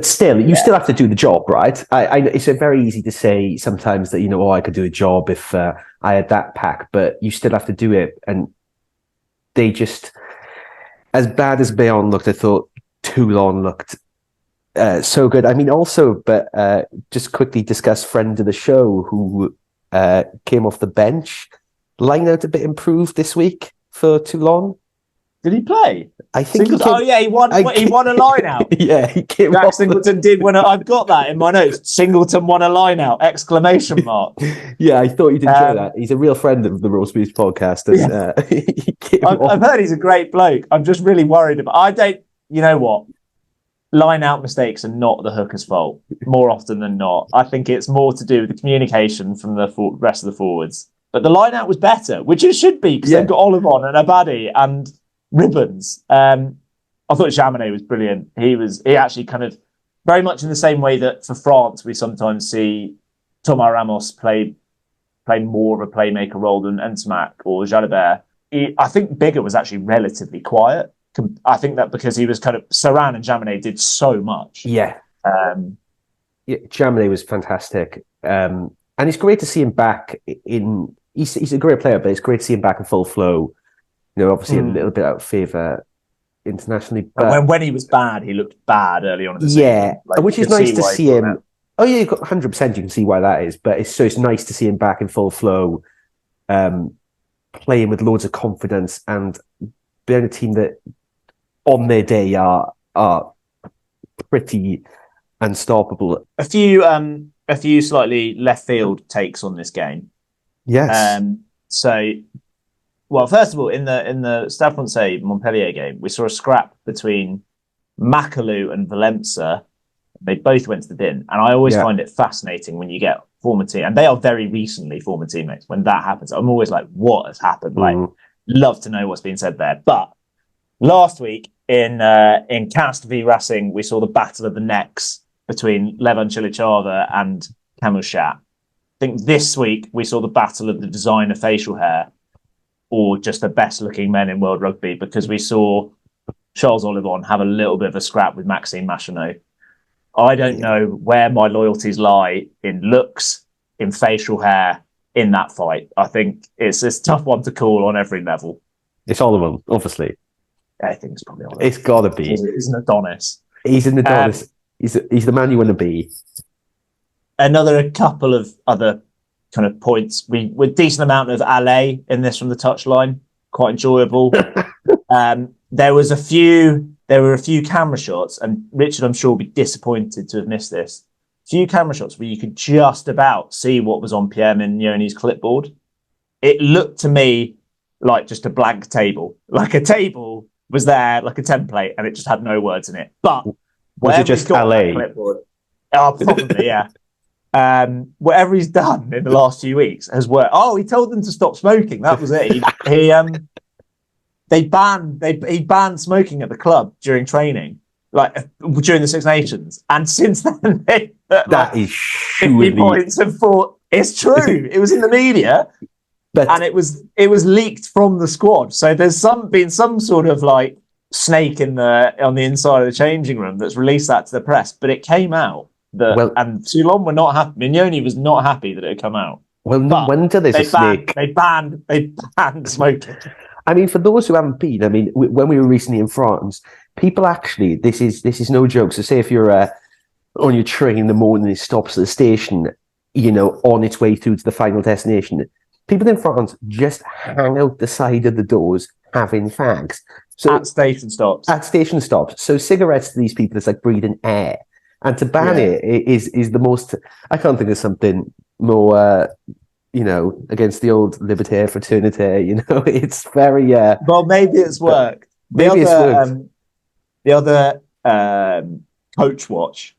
still, you still have to do the job, right? I it's very easy to say sometimes that, you know, I could do a job if I had that pack, but you still have to do it. And they just, as bad as Bayonne looked, I thought Toulon looked so good. I mean, also, but just quickly discuss friend of the show who came off the bench. Line out a bit improved this week for Toulon. Did he play? I think he won a line out. Yeah, he came Jack Singleton did win I've got that in my notes. Singleton won a line out! ! Yeah, I thought you'd enjoy that. He's a real friend of the Rosbifs podcast. And, I've heard he's a great bloke. I'm just really worried about. You know what? Line out mistakes are not the hooker's fault more often than not. I think it's more to do with the communication from the rest of the forwards. But the line out was better, which it should be, because they've got Olivon and Abadi and Ribbons. I thought Jaminet was brilliant. He actually kind of very much in the same way that for France we sometimes see Thomas Ramos play more of a playmaker role than Ntamack or Jalibert. I think Bigger was actually relatively quiet. I think that because he was kind of Serran and Jaminet did so much. Yeah. Jaminet was fantastic. And it's great to see him back in. He's a great player, but it's great to see him back in full flow. You know, obviously a little bit out of favour internationally. But when he was bad, he looked bad early on in the season. Yeah, which is nice to see him. Oh yeah, you've got 100%. You can see why that is, but it's nice to see him back in full flow, playing with loads of confidence and being a team that, on their day, are pretty unstoppable. A few slightly left field takes on this game. Yes. Well, first of all, in the Stade Francais Montpellier game, we saw a scrap between Macalou and Valença. They both went to the bin, and I always find it fascinating when you get former team, and they are very recently former teammates. When that happens, I'm always like, "What has happened?" Like, love to know what's been said there. But last week in Castres v Racing, we saw the battle of the necks between Levan Chilichava and Camushat. I think this week we saw the battle of the designer facial hair, or just the best looking men in world rugby, because we saw Charles Olivon have a little bit of a scrap with Maxime Machenaud. I don't know where my loyalties lie in looks, in facial hair, in that fight. I think it's a tough one to call on every level. It's Olivon, obviously. I think it's probably Oliver. It's got to be. He's an Adonis. He's an Adonis. He's the man you want to be. A couple of other kind of points. With decent amount of alley in this from the touchline, quite enjoyable. There were a few camera shots, and Richard, I'm sure, will be disappointed to have missed this. A few camera shots where you could just about see what was on PM in Yoni's clipboard. It looked to me like just a blank table, like a table was there, like a template, and it just had no words in it. But was it just LA? Oh, probably, yeah. Whatever he's done in the last few weeks has worked. Oh, he told them to stop smoking. That was it. He banned smoking at the club during training, like during the Six Nations, and since then that is 50 points and thought it's true. It was in the media, and it was leaked from the squad. So there's been some sort of like snake on the inside of the changing room that's released that to the press, but it came out. And Toulon were not happy. Mignoni was not happy that it had come out. Well, no wonder there's a snake. They banned smoking. I mean, for those who haven't been, I mean, when we were recently in France, people actually, this is no joke. So say if you're on your train in the morning, it stops at the station, on its way through to the final destination, people in France just hang out the side of the doors having fags. So at station stops. So cigarettes to these people is like breathing air. And to ban it is the most. I can't think of something more, against the old libertaire fraternity. It's very. Well, maybe it's worked. The other coach watch,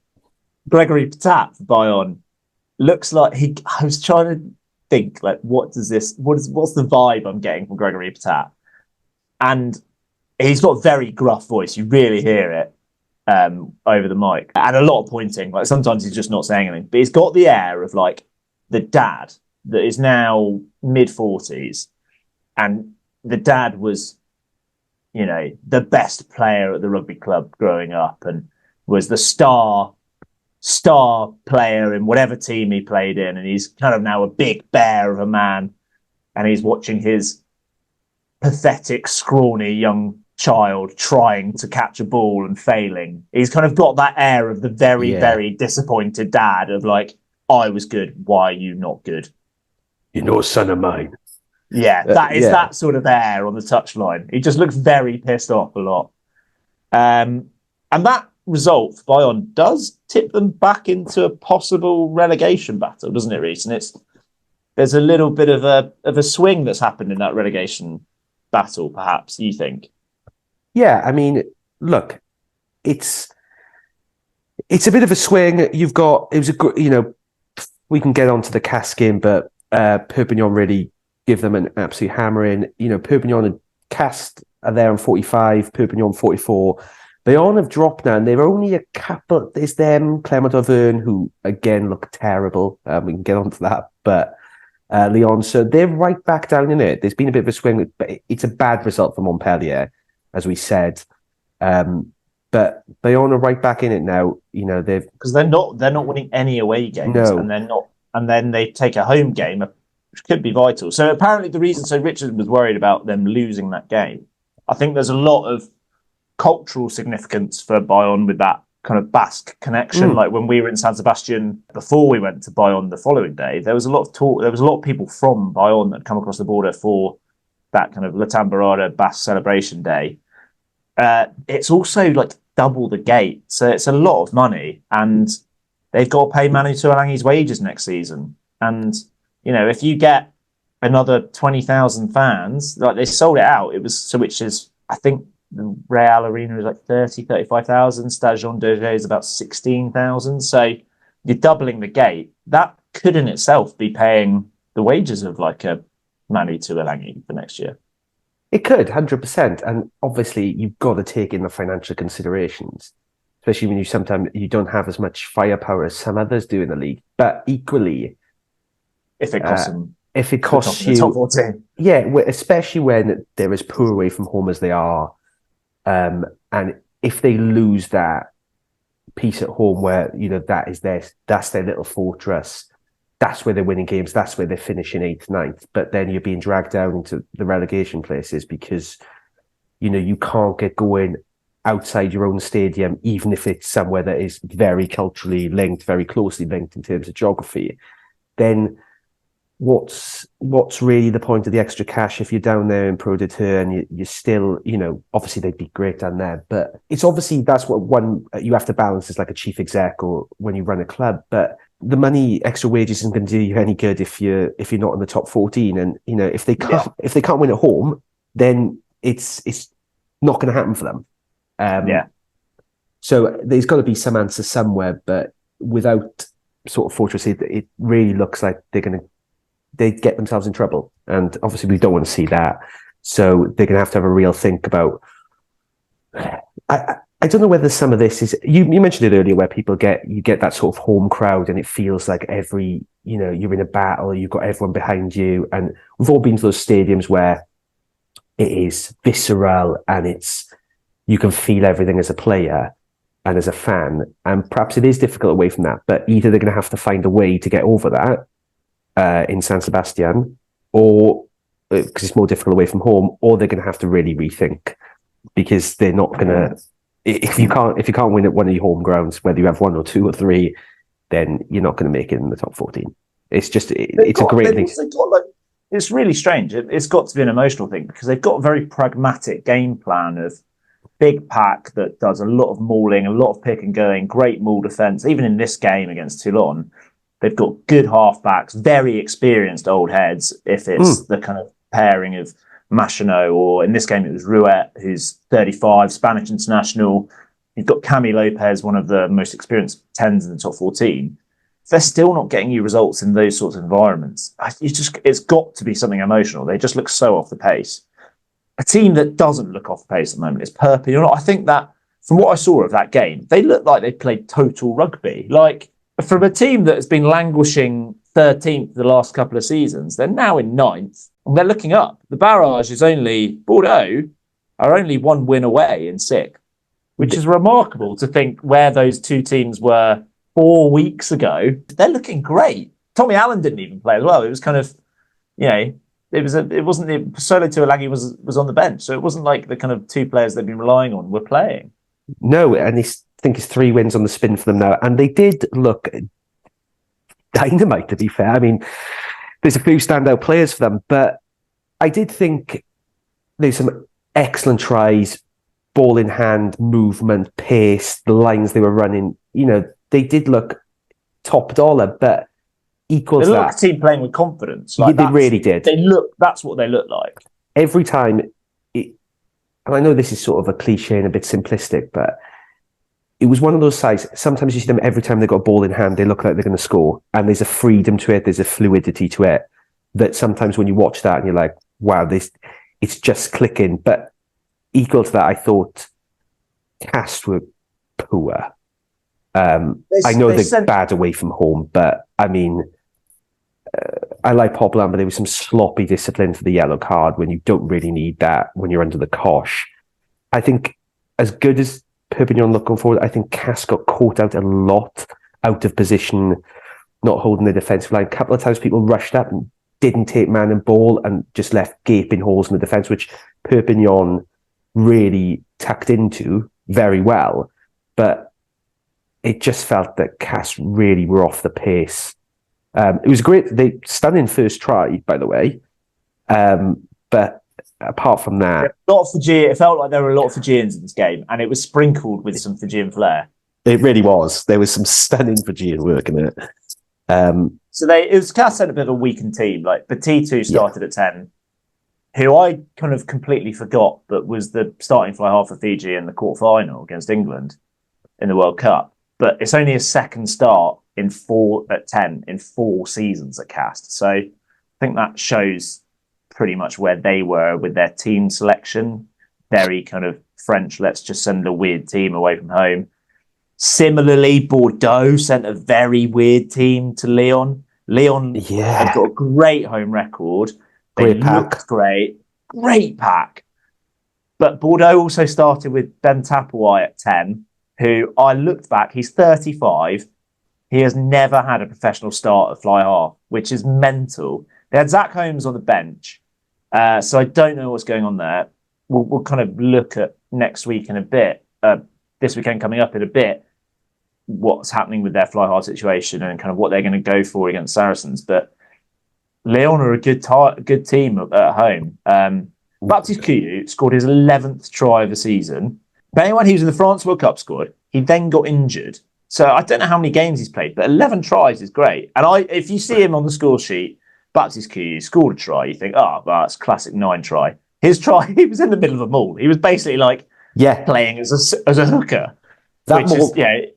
Gregory Petit for Bayonne, looks like I was trying to think like, what's the vibe I'm getting from Gregory Petit, and he's got a very gruff voice. You really hear it. Over the mic, and a lot of pointing. Like sometimes he's just not saying anything, but he's got the air of like the dad that is now mid-40s, and the dad was, the best player at the rugby club growing up, and was the star player in whatever team he played in, and he's kind of now a big bear of a man, and he's watching his pathetic, scrawny young child trying to catch a ball and failing. He's kind of got that air of the very, very disappointed dad of like, I was good, why are you not good? You're no son of mine. Yeah, that sort of air on the touchline. He just looks very pissed off a lot. And that result for Bayonne does tip them back into a possible relegation battle, doesn't it, Reece? And there's a little bit of a swing that's happened in that relegation battle, perhaps, you think? Yeah, I mean, look, it's a bit of a swing. We can get onto the Castres game, but Perpignan really give them an absolute hammering. Perpignan and Castres are there on 45, Perpignan 44. Bayonne have dropped now, and they're only a couple. There's them, Clermont Auvergne, who again look terrible. We can get onto that, but Lyon, so they're right back down in it. There's been a bit of a swing, but it's a bad result for Montpellier, as we said, but Bayonne are right back in it now. Because they're not winning any away games, and then they take a home game, which could be vital. So apparently, the reason Richard was worried about them losing that game, I think there's a lot of cultural significance for Bayonne with that kind of Basque connection. Like when we were in San Sebastian before we went to Bayonne the following day, there was a lot of talk. There was a lot of people from Bayonne that had come across the border for that kind of La Tamborada Basque celebration day. It's also like double the gate, so it's a lot of money, and they've got to pay Manu Tuolangi's wages next season. And if you get another 20,000 fans, like they sold it out, which is, I think the Real Arena is like 35,000. Stade Jean Daugé is about 16,000. So you're doubling the gate. That could in itself be paying the wages of like a Manu Tuolangi for next year. It could, 100%. And obviously, you've got to take in the financial considerations, especially when sometimes you don't have as much firepower as some others do in the league. But equally, if it costs them, if it costs you, top 14. Yeah, especially when they're as poor away from home as they are, and if they lose that piece at home, where that's their little fortress. That's where they're winning games. That's where they're finishing 8th, 9th. But then you're being dragged down into the relegation places because you can't get going outside your own stadium, even if it's somewhere that is very culturally linked, very closely linked in terms of geography, then what's really the point of the extra cash if you're down there in Pro D2 and you're still, obviously they'd be great down there, but it's obviously that's what one you have to balance as like a chief exec or when you run a club. But the money, extra wages isn't going to do you any good if you're not in the top 14. And if they can't win at home, then it's not going to happen for them. So there's got to be some answer somewhere, but without sort of fortress, it really looks like they get themselves in trouble, and obviously we don't want to see that. So they're going to have a real think about. I don't know whether some of this is you mentioned it earlier, where you get that sort of home crowd, and it feels like you're in a battle, you've got everyone behind you, and we've all been to those stadiums where it is visceral and you can feel everything as a player and as a fan, and perhaps it is difficult away from that. But either they're going to have to find a way to get over that. In San Sebastian, or because it's more difficult away from home, or they're going to have to really rethink, because they're not going to. If you can't win at one of your home grounds, whether you have one or two or three, then you're not going to make it in the top 14. It's just it's a great thing. It's really strange. It's got to be an emotional thing, because they've got a very pragmatic game plan of big pack that does a lot of mauling, a lot of pick and going, great maul defence. Even in this game against Toulon, they've got good halfbacks, very experienced old heads, if it's the kind of pairing of Machino, or in this game it was Ruet, who's 35, Spanish international. You've got Cami Lopez, one of the most experienced 10s in the top 14. If they're still not getting you results in those sorts of environments, it's got to be something emotional. They just look so off the pace. A team that doesn't look off the pace at the moment is Perpignan. I think that, from what I saw of that game, they look like they played total rugby. Like, from a team that has been languishing 13th the last couple of seasons, they're now in 9th, and they're looking up. The barrage is Bordeaux are only one win away in 6th, which is remarkable to think where those two teams were 4 weeks ago. They're looking great. Tommy Allen didn't even play as well. It was kind of, Solo Tuilagi was on the bench, so it wasn't like the kind of two players they've been relying on were playing. No, and I think it's 3 wins on the spin for them now. And they did look dynamite, to be fair. I mean, there's a few standout players for them, but I did think there's some excellent tries, ball in hand, movement, pace, the lines they were running. They did look top dollar, but equal to that. They looked a team playing with confidence. They really did. That's what they look like. Every time, and I know this is sort of a cliche and a bit simplistic, but it was one of those sides. Sometimes you see them every time they've got a ball in hand, they look like they're going to score. And there's a freedom to it, there's a fluidity to it, that sometimes when you watch that and you're like, wow, it's just clicking. But equal to that, I thought Castres were poor. I know they're bad away from home, but I mean, I like Poplar, but there was some sloppy discipline for the yellow card when you don't really need that when you're under the cosh. I think as good as Perpignan looking forward, I think Castres got caught out a lot, out of position, not holding the defensive line. A couple of times people rushed up and didn't take man and ball and just left gaping holes in the defence, which Perpignan really tucked into very well. But it just felt that Castres really were off the pace. It was great. They stunning first try, by the way. But apart from that, it felt like there were a lot of Fijians in this game, and it was sprinkled with some Fijian flair. It really was. There was some stunning Fijian work in it. It was Castres a bit of a weakened team. Like Petit started at 10, who I kind of completely forgot, but was the starting fly half for Fiji in the quarterfinal against England in the World Cup. But it's only his second start in 4 seasons at Castres. So I think that shows pretty much where they were with their team selection. Very kind of French, let's just send a weird team away from home. Similarly, Bordeaux sent a very weird team to Lyon. Lyon had got a great home record. They looked great. Great pack. But Bordeaux also started with Ben Tapawai at 10, who I looked back, he's 35. He has never had a professional start at fly half, which is mental. They had Zach Holmes on the bench, so I don't know what's going on there. we'll kind of look at next week in a bit, this weekend coming up in a bit, what's happening with their fly hard situation and kind of what they're going to go for against Saracens. But Lyon are a good team at home. Baptiste Couilloux scored his 11th try of the season. But anyone he was in the France World Cup squad, he then got injured. So I don't know how many games he's played, but 11 tries is great. And if you see him on the score sheet, Baptiste Couilloux scored a try, you think, well, that's classic 9 try. His try, he was in the middle of a maul. He was basically like playing as a hooker. That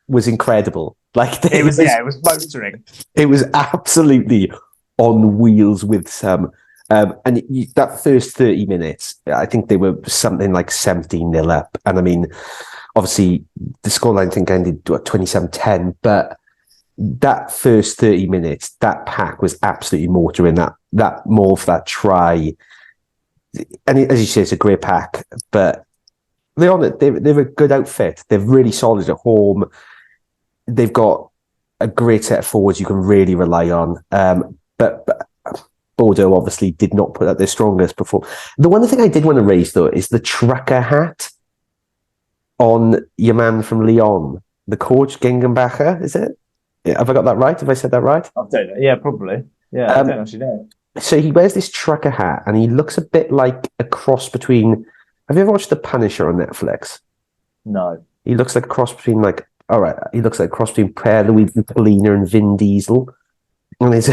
was incredible. Like it was motoring. It was absolutely on wheels with some. That first 30 minutes, I think they were something like 17-0 up. And I mean, obviously, the scoreline I think ended 27-10, but that first 30 minutes, that pack was absolutely motoring. That morph, that try. And as you say, it's a great pack, but they're a good outfit. They're really solid at home. They've got a great set of forwards you can really rely on. But Bordeaux obviously did not put out their strongest before. The one thing I did want to raise, though, is the trucker hat on your man from Lyon, the coach, Gengenbacher, is it? Have I got that right? Have I said that right? I don't know. Yeah, probably. Yeah, I don't actually know. So he wears this trucker hat and he looks a bit like a cross between... Have you ever watched The Punisher on Netflix? No. He looks like a cross between he looks like a cross between Louis Polina and Vin Diesel. And it's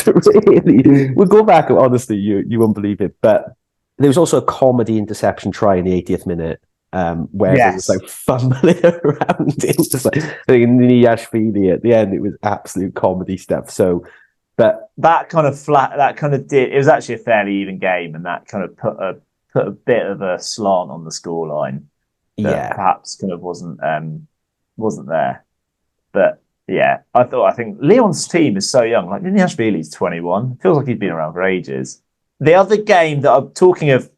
really... We'll go back, honestly, you won't believe it. But there was also a comedy interception try in the 80th minute where it was like fumbling around. It was just like, I think in Niyashvili at the end, it was absolute comedy stuff. So, but that kind of it was actually a fairly even game, and that kind of put a bit of a slant on the scoreline. Perhaps kind of wasn't there. But yeah, I think Lyon's team is so young. Like Niyashvili's 21. Feels like he's been around for ages. The other game that I'm talking of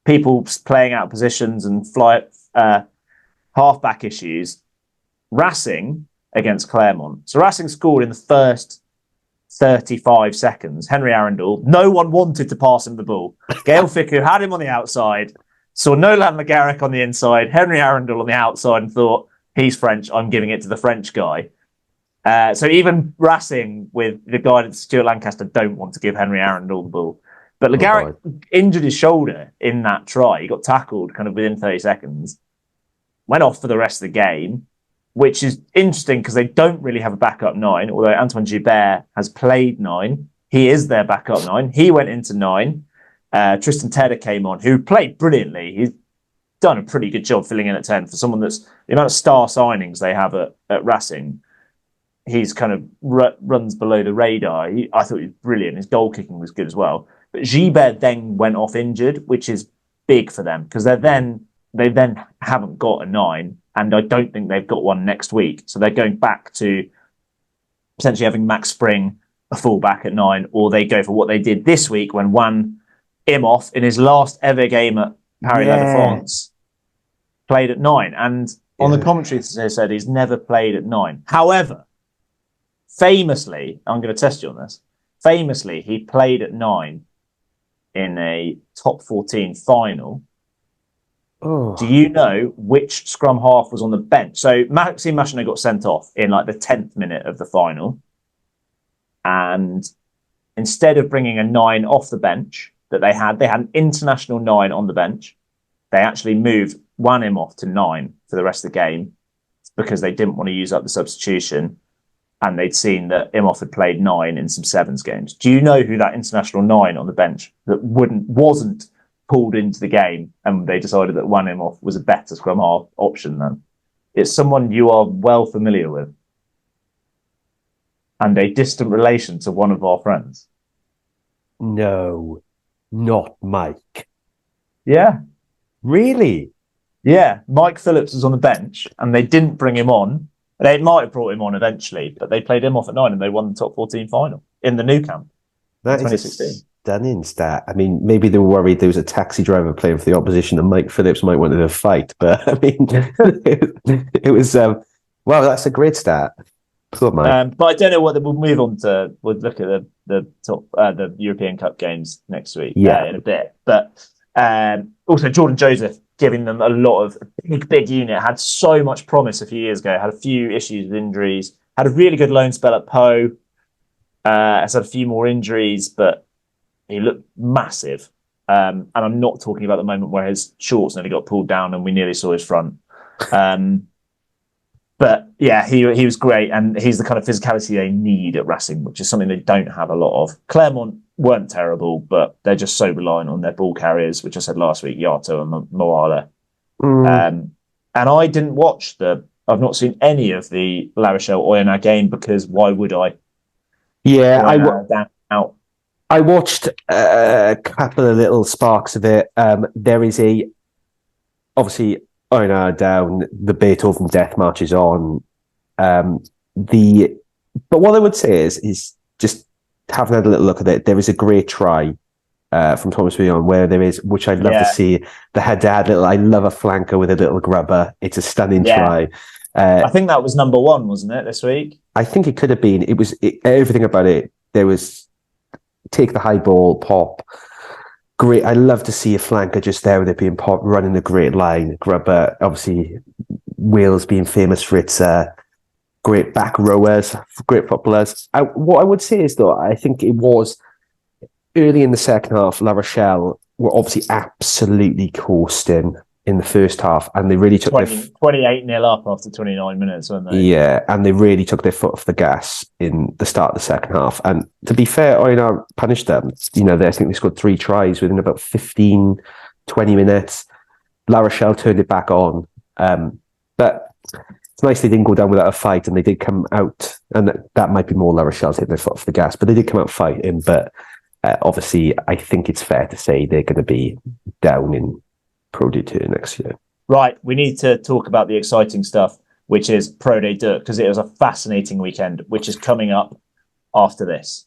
people playing out positions and halfback issues, Racing against Clermont. So Racing scored in the first 35 seconds. Henry Arundel, no one wanted to pass him the ball. Gail Fickou had him on the outside, saw Nolan McGarrick on the inside, Henry Arundel on the outside, and thought, he's French, I'm giving it to the French guy. So even Racing, with the guidance of Stuart Lancaster, don't want to give Henry Arundel the ball. But McGarrick injured his shoulder in that try. He got tackled kind of within 30 seconds, went off for the rest of the game, which is interesting because they don't really have a backup 9, although Antoine Joubert has played 9. He is their backup 9. He went into 9. Tristan Tedder came on, who played brilliantly. He's done a pretty good job filling in at 10 for someone that's the amount of star signings they have at Racing. He's kind of runs below the radar. I thought he was brilliant. His goal kicking was good as well. But Gibert then went off injured, which is big for them because they then haven't got a 9, and I don't think they've got one next week. So they're going back to potentially having Max Spring a fullback at 9, or they go for what they did this week when Juan Imhoff in his last ever game at Paris La Défense played at 9. And on the commentary, they said he's never played at 9. However, famously, I'm going to test you on this. Famously, he played at 9 in a top 14 final. Oh. Do you know which scrum half was on the bench? So Maxime Machineau got sent off in like the 10th minute of the final. And instead of bringing a 9 off the bench that they had an international 9 on the bench. They actually moved Juan Imhoff to 9 for the rest of the game because they didn't want to use up the substitution. And they'd seen that Imhoff had played 9 in some sevens games. Do you know who that international 9 on the bench that wasn't pulled into the game, and they decided that Juan Imhoff was a better scrum half option then? It's someone you are well familiar with and a distant relation to one of our friends. No, not Mike. Yeah. Really? Yeah, Mike Phillips was on the bench and they didn't bring him on. They might have brought him on eventually, but they played him off at 9 and they won the top 14 final in the Nou Camp in 2016. Is a stunning stat. I mean, maybe they were worried there was a taxi driver playing for the opposition and Mike Phillips might want to fight, but I mean, it was, wow, that's a great stat. Cool, Mike. But I don't know what we'll move on to. We'll look at the European Cup games next week in a bit. But also Jordan Joseph giving them a lot of big unit, had so much promise a few years ago, had a few issues with injuries, had a really good loan spell at Poe, has had a few more injuries, but he looked massive. And I'm not talking about the moment where his shorts nearly got pulled down and we nearly saw his front. But yeah, he was great, and he's the kind of physicality they need at Racing, which is something they don't have a lot of. Clermont weren't terrible, but they're just so reliant on their ball carriers, which I said last week, Yato and Moala. And I didn't watch I've not seen any of the La Rochelle Oyonnax game, because why would I? Yeah, I watched a couple of little sparks of it. There is obviously Oyonnax down, the Beethoven death march is on. But what I would say is just having had a little look at it, there is a great try from Thomas Bayonne where there is, which I'd love to see, the head-to-head little, I love a flanker with a little grubber. It's a stunning try. I think that was number 1, wasn't it, this week? I think it could have been. It was everything about it. There was take the high ball, pop. Great. I love to see a flanker just there with it being pop, running a great line. Grubber, obviously, Wales being famous for its great back rowers, great footballers. What I would say is, though, I think it was early in the second half, La Rochelle were obviously absolutely coasting in the first half, and they really took 28-0 up after 29 minutes, weren't they? Yeah, and they really took their foot off the gas in the start of the second half. And to be fair, Oyonnax punished them. I think they scored 3 tries within about 15, 20 minutes. La Rochelle turned it back on. But it's nice they didn't go down without a fight, and they did come out, and that might be more La Rochelle taking their foot off the gas, but they did come out fighting. But obviously, I think it's fair to say they're going to be down in Pro D2 next year. Right, we need to talk about the exciting stuff, which is Pro D2, because it was a fascinating weekend, which is coming up after this.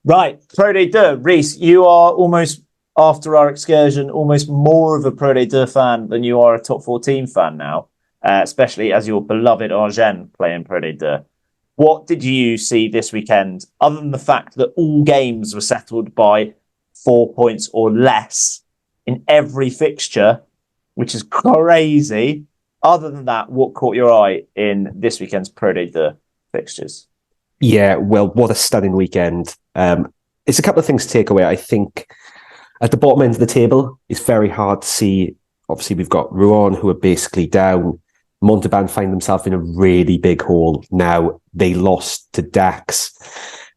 Right, Pro D2. Reese, you are almost, after our excursion, almost more of a Pro D2 fan than you are a Top 14 fan now, especially as your beloved Argennes play in Pro D2. What did you see this weekend, other than the fact that all games were settled by 4 points or less in every fixture, which is crazy? Other than that, what caught your eye in this weekend's Pro D2 fixtures? Yeah, well, what a stunning weekend. It's a couple of things to take away. I think at the bottom end of the table, it's very hard to see. Obviously, we've got Rouen, who are basically down. Montauban find themselves in a really big hole now. They lost to Dax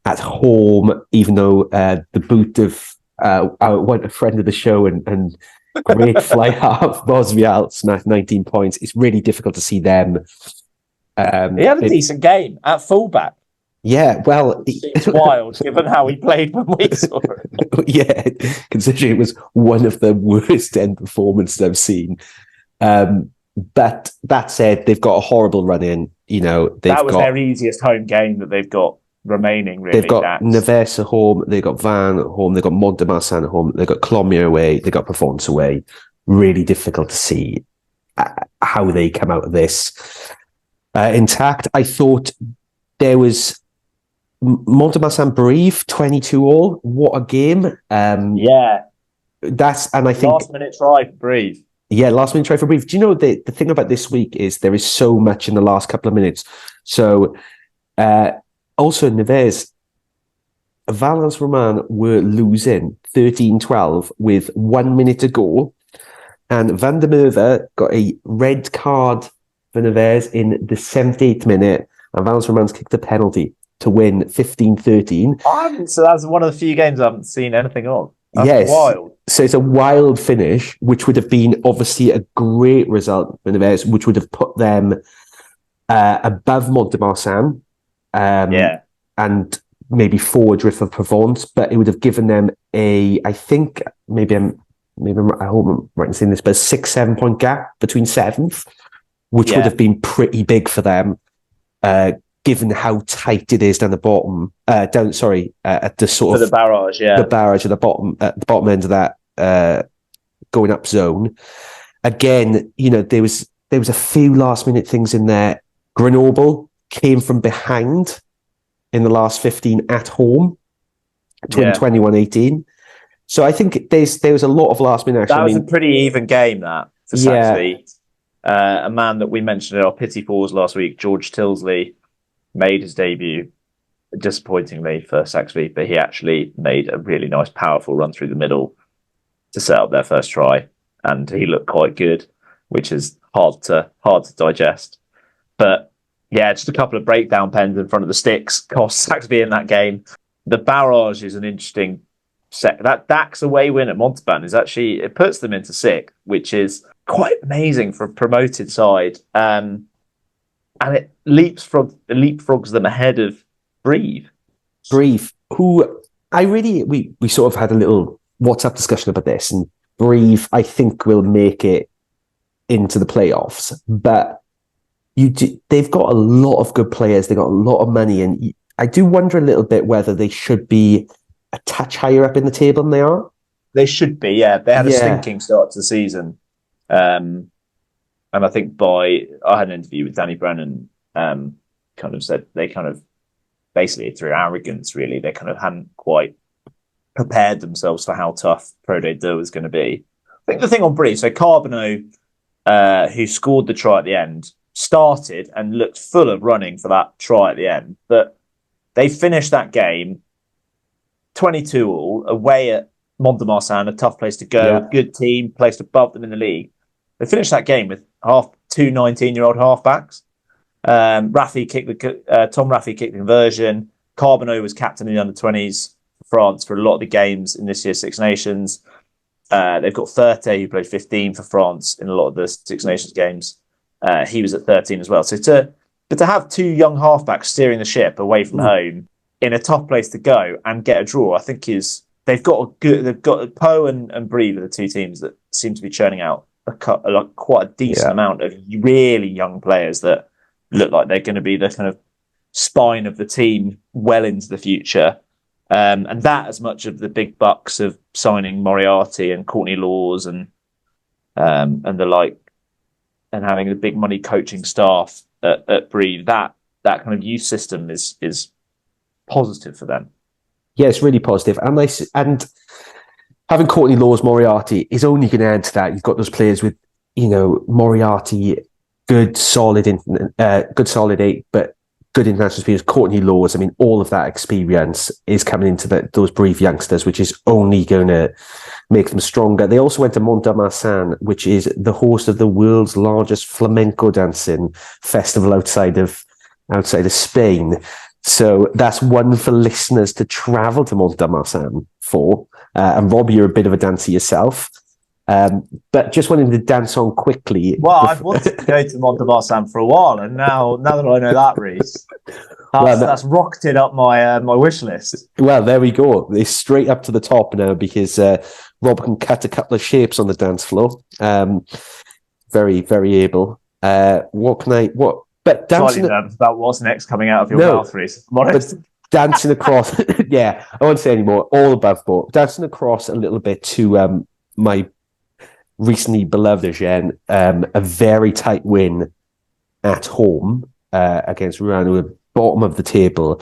at home, even though the boot of a friend of the show and great fly half, Rosbifs, smashed 19 points. It's really difficult to see them. He had a decent game at fullback. Yeah, well... It's wild, given how he played when we saw it. Yeah, considering it was one of the worst end performances I've seen. But that said, they've got a horrible run-in. That was their easiest home game that they've got remaining, really. They've got Nevers at home, they've got Vannes at home, they've got Mont-de-Marsan at home, they've got Clermont away, they've got Provence away. Really difficult to see how they come out of this intact. I thought there was... Mont-de-Marsan Brive 22-all. What a game! And I think last minute try for Brive. Yeah, last minute try for Brive. Do you know the thing about this week is there is so much in the last couple of minutes. So also Nevers, Valence Roman were losing 13-12 with 1 minute to go, and Van der Merwe got a red card for Nevers in the 78th minute, and Valence Roman's kicked a penalty to win 15-13. So that's one of the few games I haven't seen anything of. That's wild. So it's a wild finish, which would have been obviously a great result for Nevers, which would have put them above Mont-de-Marsan and maybe 4 drift of Provence, but it would have given them I hope I'm right in saying this, but a 6-7 point gap between 7th, which would have been pretty big for them. given how tight it is down the bottom, at the sort For of the barrage, yeah. the barrage at the bottom end of that going up zone. Again, there was a few last minute things in there. Grenoble came from behind in the last 15 at home to win 21-18. So I think there was a lot of last minute action. That was a pretty even game, that, for Saxby. A man that we mentioned in our Pity Fours last week, George Tilsley, made his debut, disappointingly for Saxby, but he actually made a really nice, powerful run through the middle to set up their first try, and he looked quite good, which is hard to digest. But yeah, just a couple of breakdown pens in front of the sticks cost Saxby in that game. The barrage is an interesting that Dax away win at Montauban is actually, it puts them into sixth, which is quite amazing for a promoted side. And it leapfrogs them ahead of Brive. Brive, who we sort of had a little WhatsApp discussion about this, and Brive, I think, will make it into the playoffs. But they've got a lot of good players, they've got a lot of money, and I do wonder a little bit whether they should be a touch higher up in the table than they are. They should be, yeah. They had a stinking start to the season. And I think I had an interview with Danny Brennan, kind of said they kind of, basically through arrogance, really, they kind of hadn't quite prepared themselves for how tough Pro D2 was going to be. I think the thing on Brive, so Carbonneau, who scored the try at the end, started and looked full of running for that try at the end, but they finished that game 22-all away at Mont-de-Marsan, a tough place to go, good team, placed above them in the league. They finished that game with two 19-year-old halfbacks. Tom Raffy kicked the conversion. Carbonneau was captain in the under-20s for France for a lot of the games in this year's Six Nations. They've got Ferté, who played 15 for France in a lot of the Six Nations games. He was at 13 as well. So to have two young halfbacks steering the ship away from home in a tough place to go and get a draw, I think they've got Pau and Brive are the two teams that seem to be churning out quite a decent amount of really young players that look like they're going to be the kind of spine of the team well into the future. And that, as much of the big bucks of signing Moriarty and Courtney Laws and the like, and having the big money coaching staff at Brive, that kind of youth system is positive for them. Yeah, it's really positive. And having Courtney Laws, Moriarty is only going to add to that. You've got those players with, Moriarty, good solid 8, but good international experience. Courtney Laws, I mean, all of that experience is coming into those Brive youngsters, which is only going to make them stronger. They also went to Mont-de-Marsan, which is the host of the world's largest flamenco dancing festival outside of Spain. So that's one for listeners to travel to Mont-de-Marsan for. And Rob, you're a bit of a dancer yourself. But just wanted to dance on quickly. Well, I've wanted to go to Mont-de-Marsan for a while, and now that I know that, Reece, that's rocketed up my wish list. Well, there we go. It's straight up to the top now because Rob can cut a couple of shapes on the dance floor. Very, very able. But dancing But dancing across, I won't say anymore. All above board. Dancing across a little bit to my recently beloved Agen, a very tight win at home against Rouen, who were bottom of the table.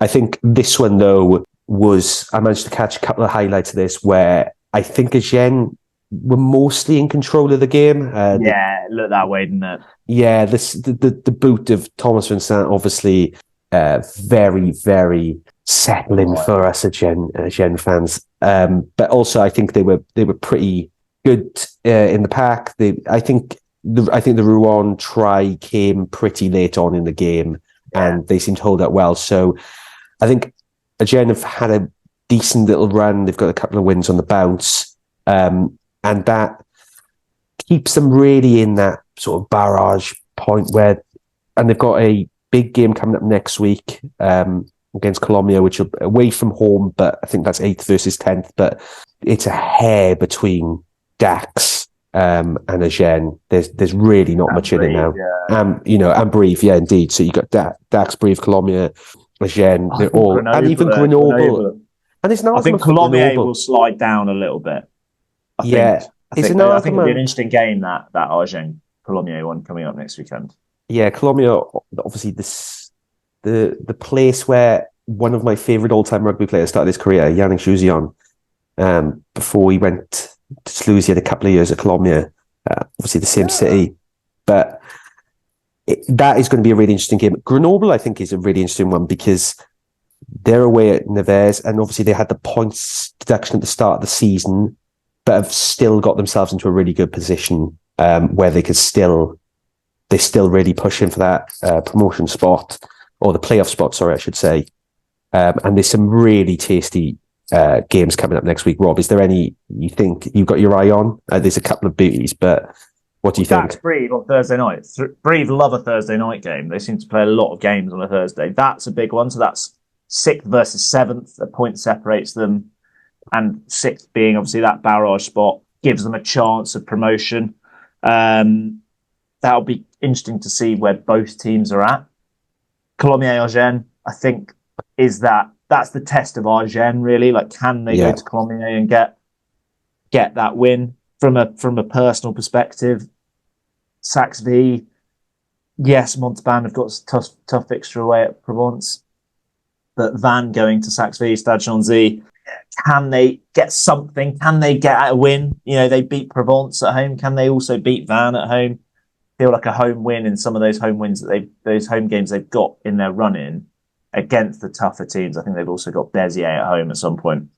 I think this one, though, I managed to catch a couple of highlights of this where I think Agen were mostly in control of the game. It looked that way, didn't it? Yeah, the boot of Thomas Vincent, obviously, very, very settling for us Agen fans. But also, I think they were pretty good in the pack. I think the Rouen try came pretty late on in the game, and they seemed to hold up well. So I think Agen have had a decent little run. They've got a couple of wins on the bounce, and that keeps them really in that sort of barrage point and they've got a big game coming up next week against Colombia, which are away from home, but I think that's 8th versus 10th. But it's a hair between Dax and Agen. There's really not much in it now. And Brive, yeah, indeed. So you got Dax, Brive, Colomiers, Agen. They're all, and even Grenoble. And it's not. I think Colomiers will slide down a little bit. I think it'll be an interesting game, that Agen Colomiers one coming up next weekend. Yeah, Colomiers, obviously the place where one of my favourite all-time rugby players started his career, Yannick Jouzion, before he went to Toulouse. He had a couple of years at Colomiers, obviously the same city. But that is going to be a really interesting game. Grenoble, I think, is a really interesting one because they're away at Nevers, and obviously they had the points deduction at the start of the season, but have still got themselves into a really good position where they're still really pushing for that promotion spot, or the playoff spot, sorry, I should say. And there's some really tasty games coming up next week. Rob, is there any you think you've got your eye on? There's a couple of beauties, but what do you think? Brive on Thursday night. Brive love a Thursday night game. They seem to play a lot of games on a Thursday. That's a big one. So that's 6th versus 7th. A point separates them. And 6th being obviously that barrage spot gives them a chance of promotion. That'll be interesting to see where both teams are at. Colomiers Agen, I think, that's the test of Agen, really. Like, can they go to Colomiers and get that win? From a personal perspective, Saxe V, yes, Montauban have got a tough fixture away at Provence, but Van going to Saxe V, Stade Chanzy, can they get something? Can they get a win? You know, they beat Provence at home. Can they also beat Van at home? Feel like a home win in some of those home wins those home games they've got in their run-in against the tougher teams. I think they've also got Béziers at home at some point.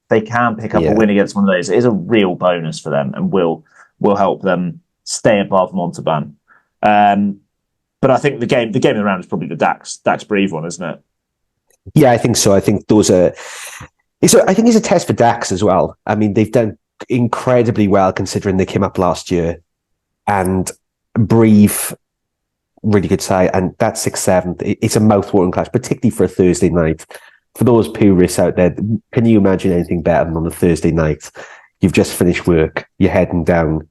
They can pick up a win against one of those. It is a real bonus for them and will help them stay above Montauban. But I think the game of the round is probably the Dax Brive one, isn't it? Yeah, I think so. I think those are. I think it's a test for Dax as well. I mean, they've done incredibly well considering they came up last year, and Brive, really good side, and that's 6th, 7th. It's a mouth-watering clash, particularly for a Thursday night. For those purists out there, can you imagine anything better than on a Thursday night? You've just finished work, you're heading down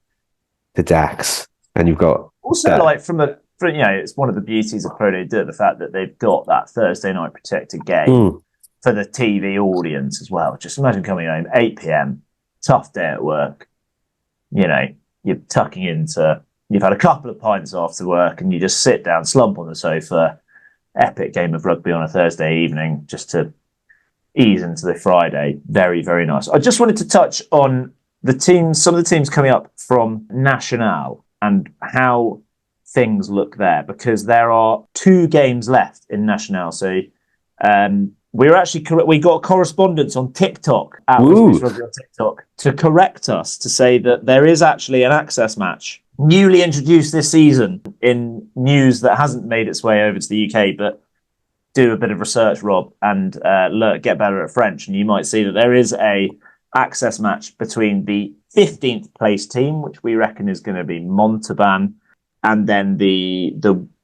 to Dax, and you've got also it's one of the beauties of Pro D2, the fact that they've got that Thursday night protected game for the TV audience as well. Just imagine coming home 8 p.m, tough day at work. You know, you're tucking into. You've had a couple of pints after work, and you just sit down, slump on the sofa. Epic game of rugby on a Thursday evening just to ease into the Friday. Very, very nice. I just wanted to touch on some of the teams coming up from National and how things look there, because there are 2 games left in National. So we got correspondence on TikTok at Rosbifs Rugby on TikTok to correct us to say that there is actually an access match newly introduced this season in news that hasn't made its way over to the UK, but do a bit of research, Rob, and get better at French, and you might see that there is a access match between the 15th place team, which we reckon is going to be Montauban, and then the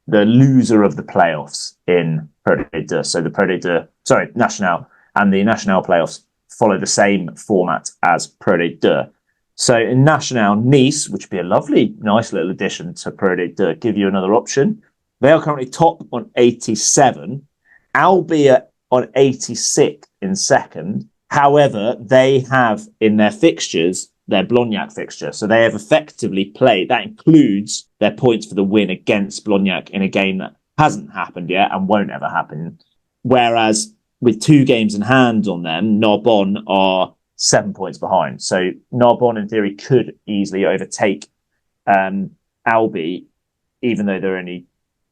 loser of the playoffs in Pro D2. So the National, and the National playoffs follow the same format as Pro D2. So in National, Nice, which would be a nice little addition to Pro D2, give you another option. They are currently top on 87, albeit on 86 in second. However, they have in their fixtures, their Blognac fixture. So they have effectively played. That includes their points for the win against Blognac in a game that hasn't happened yet and won't ever happen. Whereas with 2 games in hand on them, Narbonne are 7 points behind. So Narbonne, in theory, could easily overtake Albi, even though there are only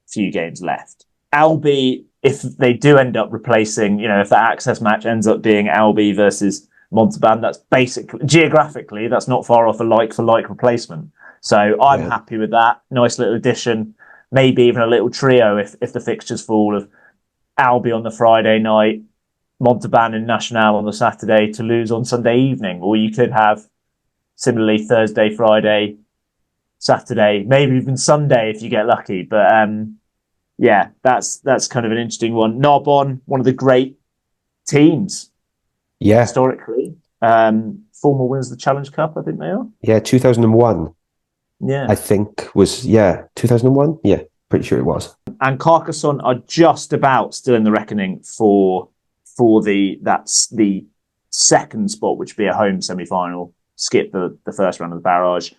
few games left. Albi, if they do end up replacing, if the access match ends up being Albi versus Montauban, that's basically, geographically, that's not far off a like-for-like replacement. So I'm happy with that. Nice little addition. Maybe even a little trio if the fixtures fall of Albi on the Friday night, Montauban and National on the Saturday, Toulouse on Sunday evening. Or you could have, similarly, Thursday, Friday, Saturday, maybe even Sunday if you get lucky. But that's kind of an interesting one. Narbonne, one of the great teams historically. former winners of the Challenge Cup, I think they are. Yeah, 2001. Yeah. I think was, 2001? Yeah, pretty sure it was. And Carcassonne are just about still in the reckoning for that's the second spot, which would be a home semi-final, skip the first round of the barrage.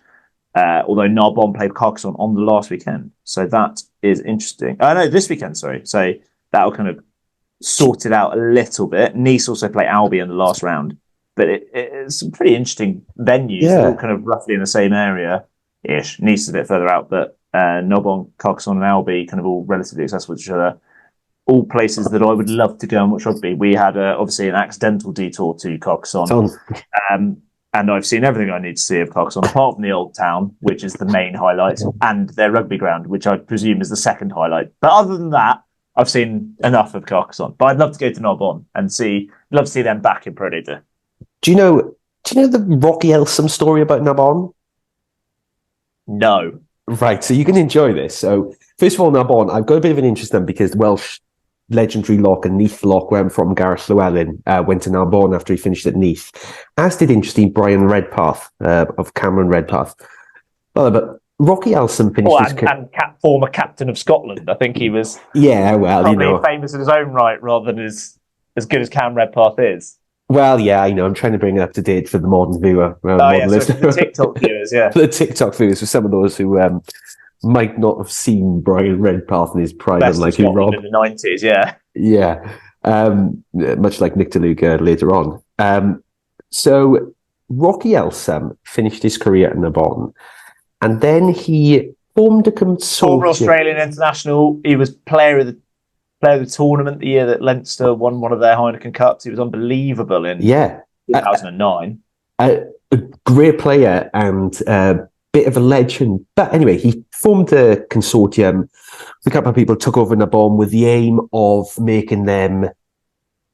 Although Narbonne played Carcassonne on the last weekend. So that is interesting. No, this weekend, sorry. So that'll kind of sort it out a little bit. Nice also play Albi in the last round. But it's some pretty interesting venues. They're all kind of roughly in the same area-ish. Nice is a bit further out, but Narbonne, Carcassonne and Albi kind of all relatively accessible to each other. All places that I would love to go and watch rugby. We had obviously an accidental detour to Carcassonne. And I've seen everything I need to see of Carcassonne, apart from the Old Town, which is the main highlight, and their rugby ground, which I presume is the second highlight. But other than that, I've seen enough of Carcassonne. But I'd love to go to Narbonne and love to see them back in Pro D2. Do you know the Rocky Elsom story about Narbonne? No. Right, so you can enjoy this. So, first of all, Narbonne, I've got a bit of an interest in because the Welsh legendary lock and Neath lock, where I'm from, Gareth Llewellyn, went to Narbonne after he finished at Neath, as did interesting Brian Redpath of Cameron Redpath. But Rocky Elsom finished former captain of Scotland. I think he was probably famous in his own right rather than as good as Cam Redpath is. Well, yeah, I know. I'm trying to bring it up to date for the modern viewer. The TikTok viewers, yeah. The TikTok viewers, for some of those who might not have seen Brian Redpath in his prime, like you, Rob. In the 90s, yeah. Yeah. Much like Nick DeLuca later on. So Rocky Elsom finished his career at Narbonne, and then he formed a consortium. Former Australian international. He was player of the tournament the year that Leinster won one of their Heineken Cups. He was unbelievable in 2009. A great player and bit of a legend. But anyway, he formed a consortium. A couple of people took over Narbonne with the aim of making them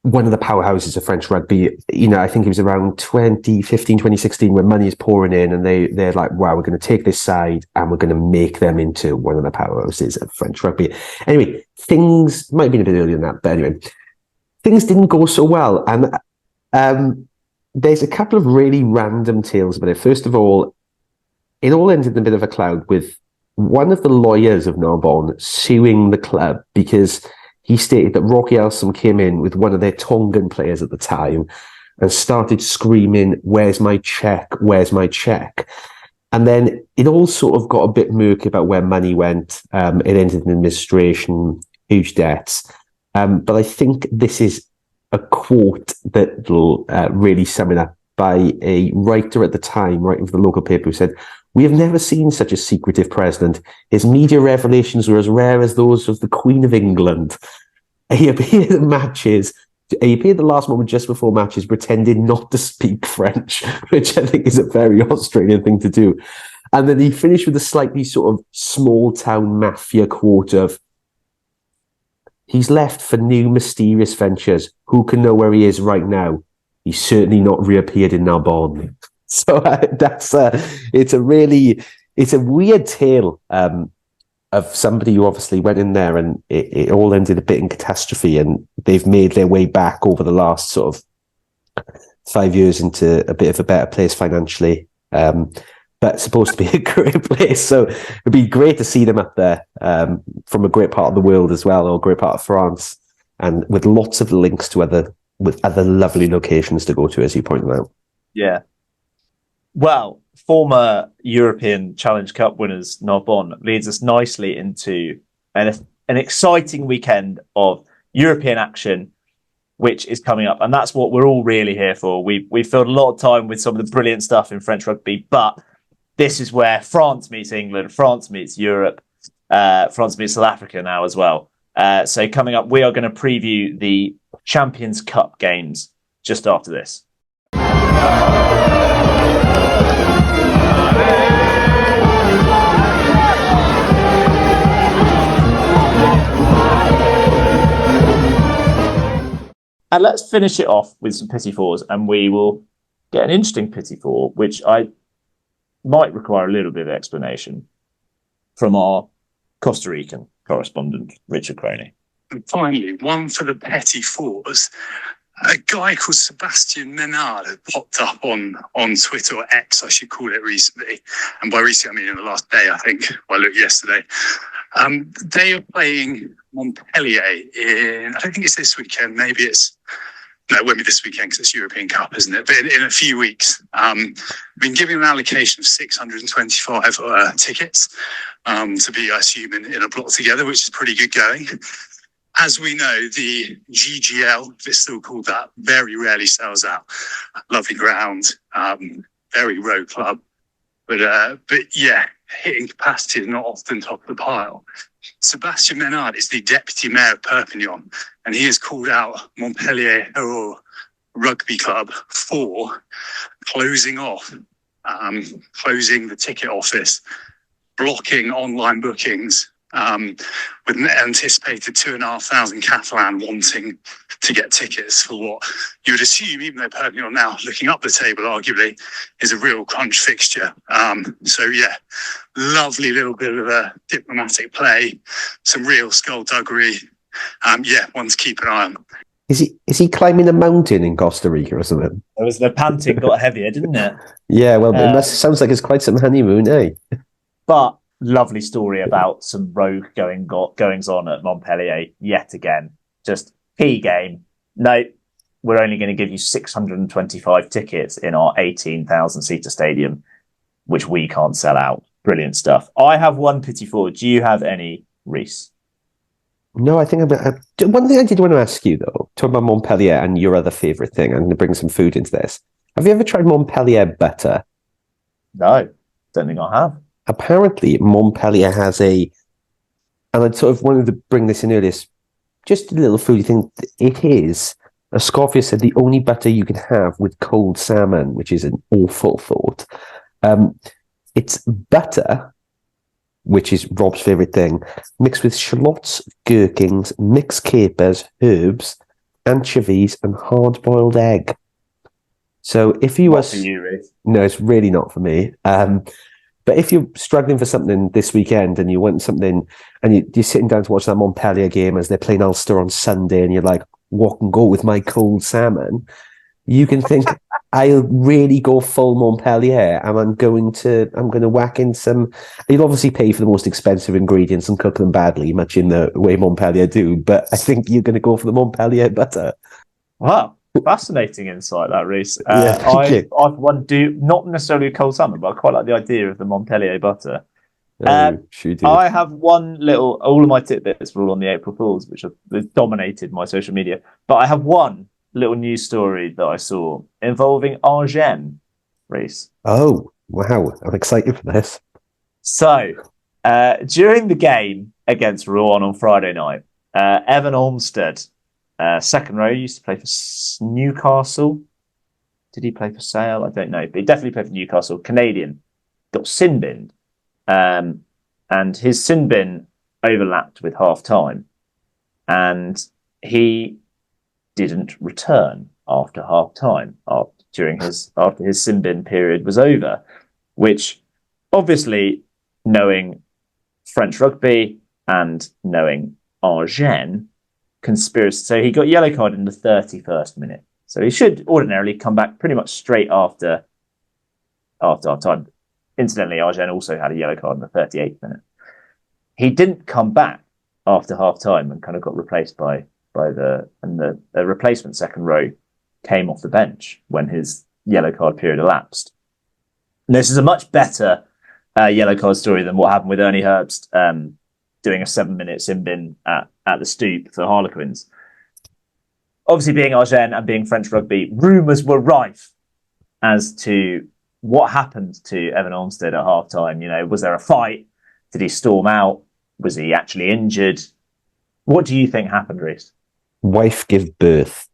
one of the powerhouses of French rugby. I think it was around 2015, 2016 when money is pouring in and they're like, wow, we're going to take this side and we're going to make them into one of the powerhouses of French rugby. Anyway, things might have been a bit earlier than that, but anyway, things didn't go so well. And there's a couple of really random tales about it. First of all, it all ended in a bit of a cloud with one of the lawyers of Narbonne suing the club because he stated that Rocky Elsom came in with one of their Tongan players at the time and started screaming, "Where's my check? Where's my check?" And then it all sort of got a bit murky about where money went. It ended in administration, huge debts. But I think this is a quote that will really sum it up by a writer at the time, writing for the local paper, who said, "We have never seen such a secretive president. His media revelations were as rare as those of the Queen of England. He appeared at matches. He appeared the last moment just before matches, pretending not to speak French," which I think is a very Australian thing to do. And then he finished with a slightly sort of small town mafia quote of, "He's left for new mysterious ventures. Who can know where he is right now? He's certainly not reappeared in Narbonne." So it's a weird tale of somebody who obviously went in there and it all ended a bit in catastrophe, and they've made their way back over the last sort of 5 years into a bit of a better place financially. But it's supposed to be a great place. So it'd be great to see them up there from a great part of the world as well, or a great part of France, and with lots of links to other lovely locations to go to, as you pointed out. Yeah. Well, former European Challenge Cup winners Narbonne leads us nicely into an exciting weekend of European action, which is coming up. And that's what we're all really here for. We've filled a lot of time with some of the brilliant stuff in French rugby, but this is where France meets England, France meets Europe, France meets South Africa now as well. So coming up, we are going to preview the Champions Cup games just after this. And let's finish it off with some Petit Fours, and we will get an interesting Petit Four, which I might require a little bit of explanation from our Costa Rican correspondent, Richard Croney. And finally, one for the Petit Fours. A guy called Sebastian Menard had popped up on Twitter, or X, I should call it, recently. And by recently, I mean in the last day, I think. Well, I looked yesterday. They are playing Montpellier I don't think it's this weekend. Maybe no, it won't be this weekend because it's European Cup, isn't it? But in a few weeks. Been given an allocation of 625 tickets to be, I assume, in a block together, which is pretty good going. As we know, the GGL, if it's still called that, very rarely sells out. Lovely ground, very row club. But yeah, hitting capacity is not often top of the pile. Sebastian Menard is the deputy mayor of Perpignan, and he has called out Montpellier Rugby Club for closing the ticket office, blocking online bookings, with an anticipated 2,500 Catalan wanting to get tickets for what you would assume, even though Perpignan now, looking up the table, arguably, is a real crunch fixture. So yeah, lovely little bit of a diplomatic play, some real skullduggery. Yeah, one to keep an eye on. Is he climbing a mountain in Costa Rica or something? The panting got heavier, didn't it? Yeah, well, sounds like it's quite some honeymoon, eh? But lovely story about some rogue goings on at Montpellier yet again. Just key game. No, we're only going to give you 625 tickets in our 18,000 seater stadium, which we can't sell out. Brilliant stuff. I have one pity for. Do you have any, Reese? No, I think one thing I did want to ask you though, talking about Montpellier and your other favourite thing. I'm going to bring some food into this. Have you ever tried Montpellier butter? No, don't think I have. Apparently, Montpellier has and I sort of wanted to bring this in earlier, just a little foodie thing. It is, as Scofield said, the only butter you can have with cold salmon, which is an awful thought. It's butter, which is Rob's favourite thing, mixed with shallots, gherkins, mixed capers, herbs, anchovies, and hard-boiled egg. So if you Not for you, Reese. No, it's really not for me. But if you're struggling for something this weekend and you want something, and you're sitting down to watch that Montpellier game as they're playing Ulster on Sunday, and you're like, what can go with my cold salmon? You can think, I'll really go full Montpellier, and I'm going to whack in some. You'll obviously pay for the most expensive ingredients and cook them badly, much in the way Montpellier do. But I think you're going to go for the Montpellier butter. Wow. Fascinating insight, that, Reese. I've one not necessarily cold salmon, but I quite like the idea of the Montpellier butter. I have all of my tidbits were all on the April Fools, which have dominated my social media. But I have one little news story that I saw involving Agen, Reese. Oh, wow. I'm excited for this. So, during the game against Rouen on Friday night, Evan Olmsted, second row, used to play for Newcastle. Did he play for Sale? I don't know. But he definitely played for Newcastle. Canadian. Got sin-binned. And his sin bin overlapped with half-time. And he didn't return after half-time, after his sin bin period was over. Which, obviously, knowing French rugby and knowing Agen, conspiracy. So he got yellow card in the 31st minute. So he should ordinarily come back pretty much straight after our time. Incidentally, Agen also had a yellow card in the 38th minute. He didn't come back after half time and kind of got replaced by the replacement second row came off the bench when his yellow card period elapsed. And this is a much better yellow card story than what happened with Ernie Herbst doing a 7-minute sin bin at the Stoop for Harlequins. Obviously, being Agen and being French rugby, rumours were rife as to what happened to Evan Olmsted at half-time. You know, was there a fight? Did he storm out? Was he actually injured? What do you think happened, Reese? Wife give birth.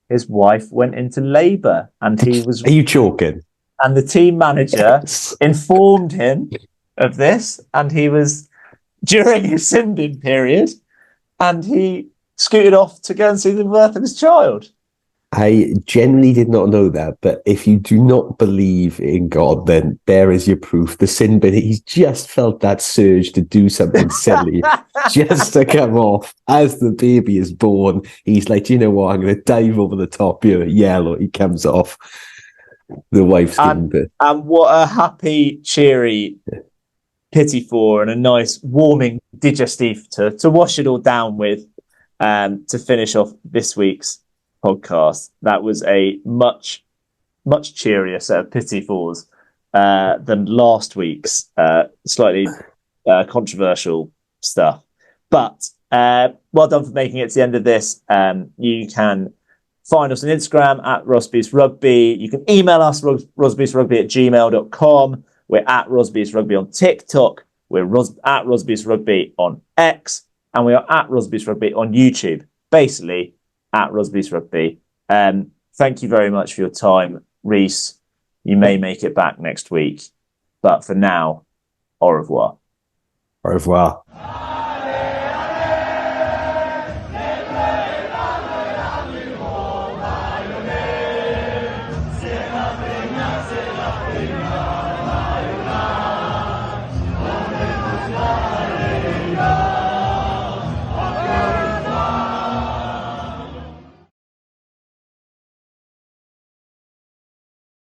His wife went into labour, and he was... Are you joking? And the team manager informed him of this, and he was... during his sin-bin period, and he scooted off to go and see the birth of his child. I genuinely did not know that, but if you do not believe in God, then there is your proof. The sin bin, he's just felt that surge to do something silly, just to come off. As the baby is born, he's like, you know what, I'm going to dive over the top here at yellow. He comes off. The wife's giving birth. And what a happy, cheery Petit four and a nice warming digestif to wash it all down with, to finish off this week's podcast. That was a much cheerier set of Petit fours than last week's slightly controversial stuff. But well done for making it to the end of this. You can find us on Instagram at Rosbifs Rugby. You can email us rosbifsrugby@gmail.com. We're at Rosbifs Rugby on TikTok. We're at Rosbifs Rugby on X. And we are at Rosbifs Rugby on YouTube. Basically, at Rosbifs Rugby. Thank you very much for your time, Reese. You may make it back next week. But for now, au revoir. Au revoir.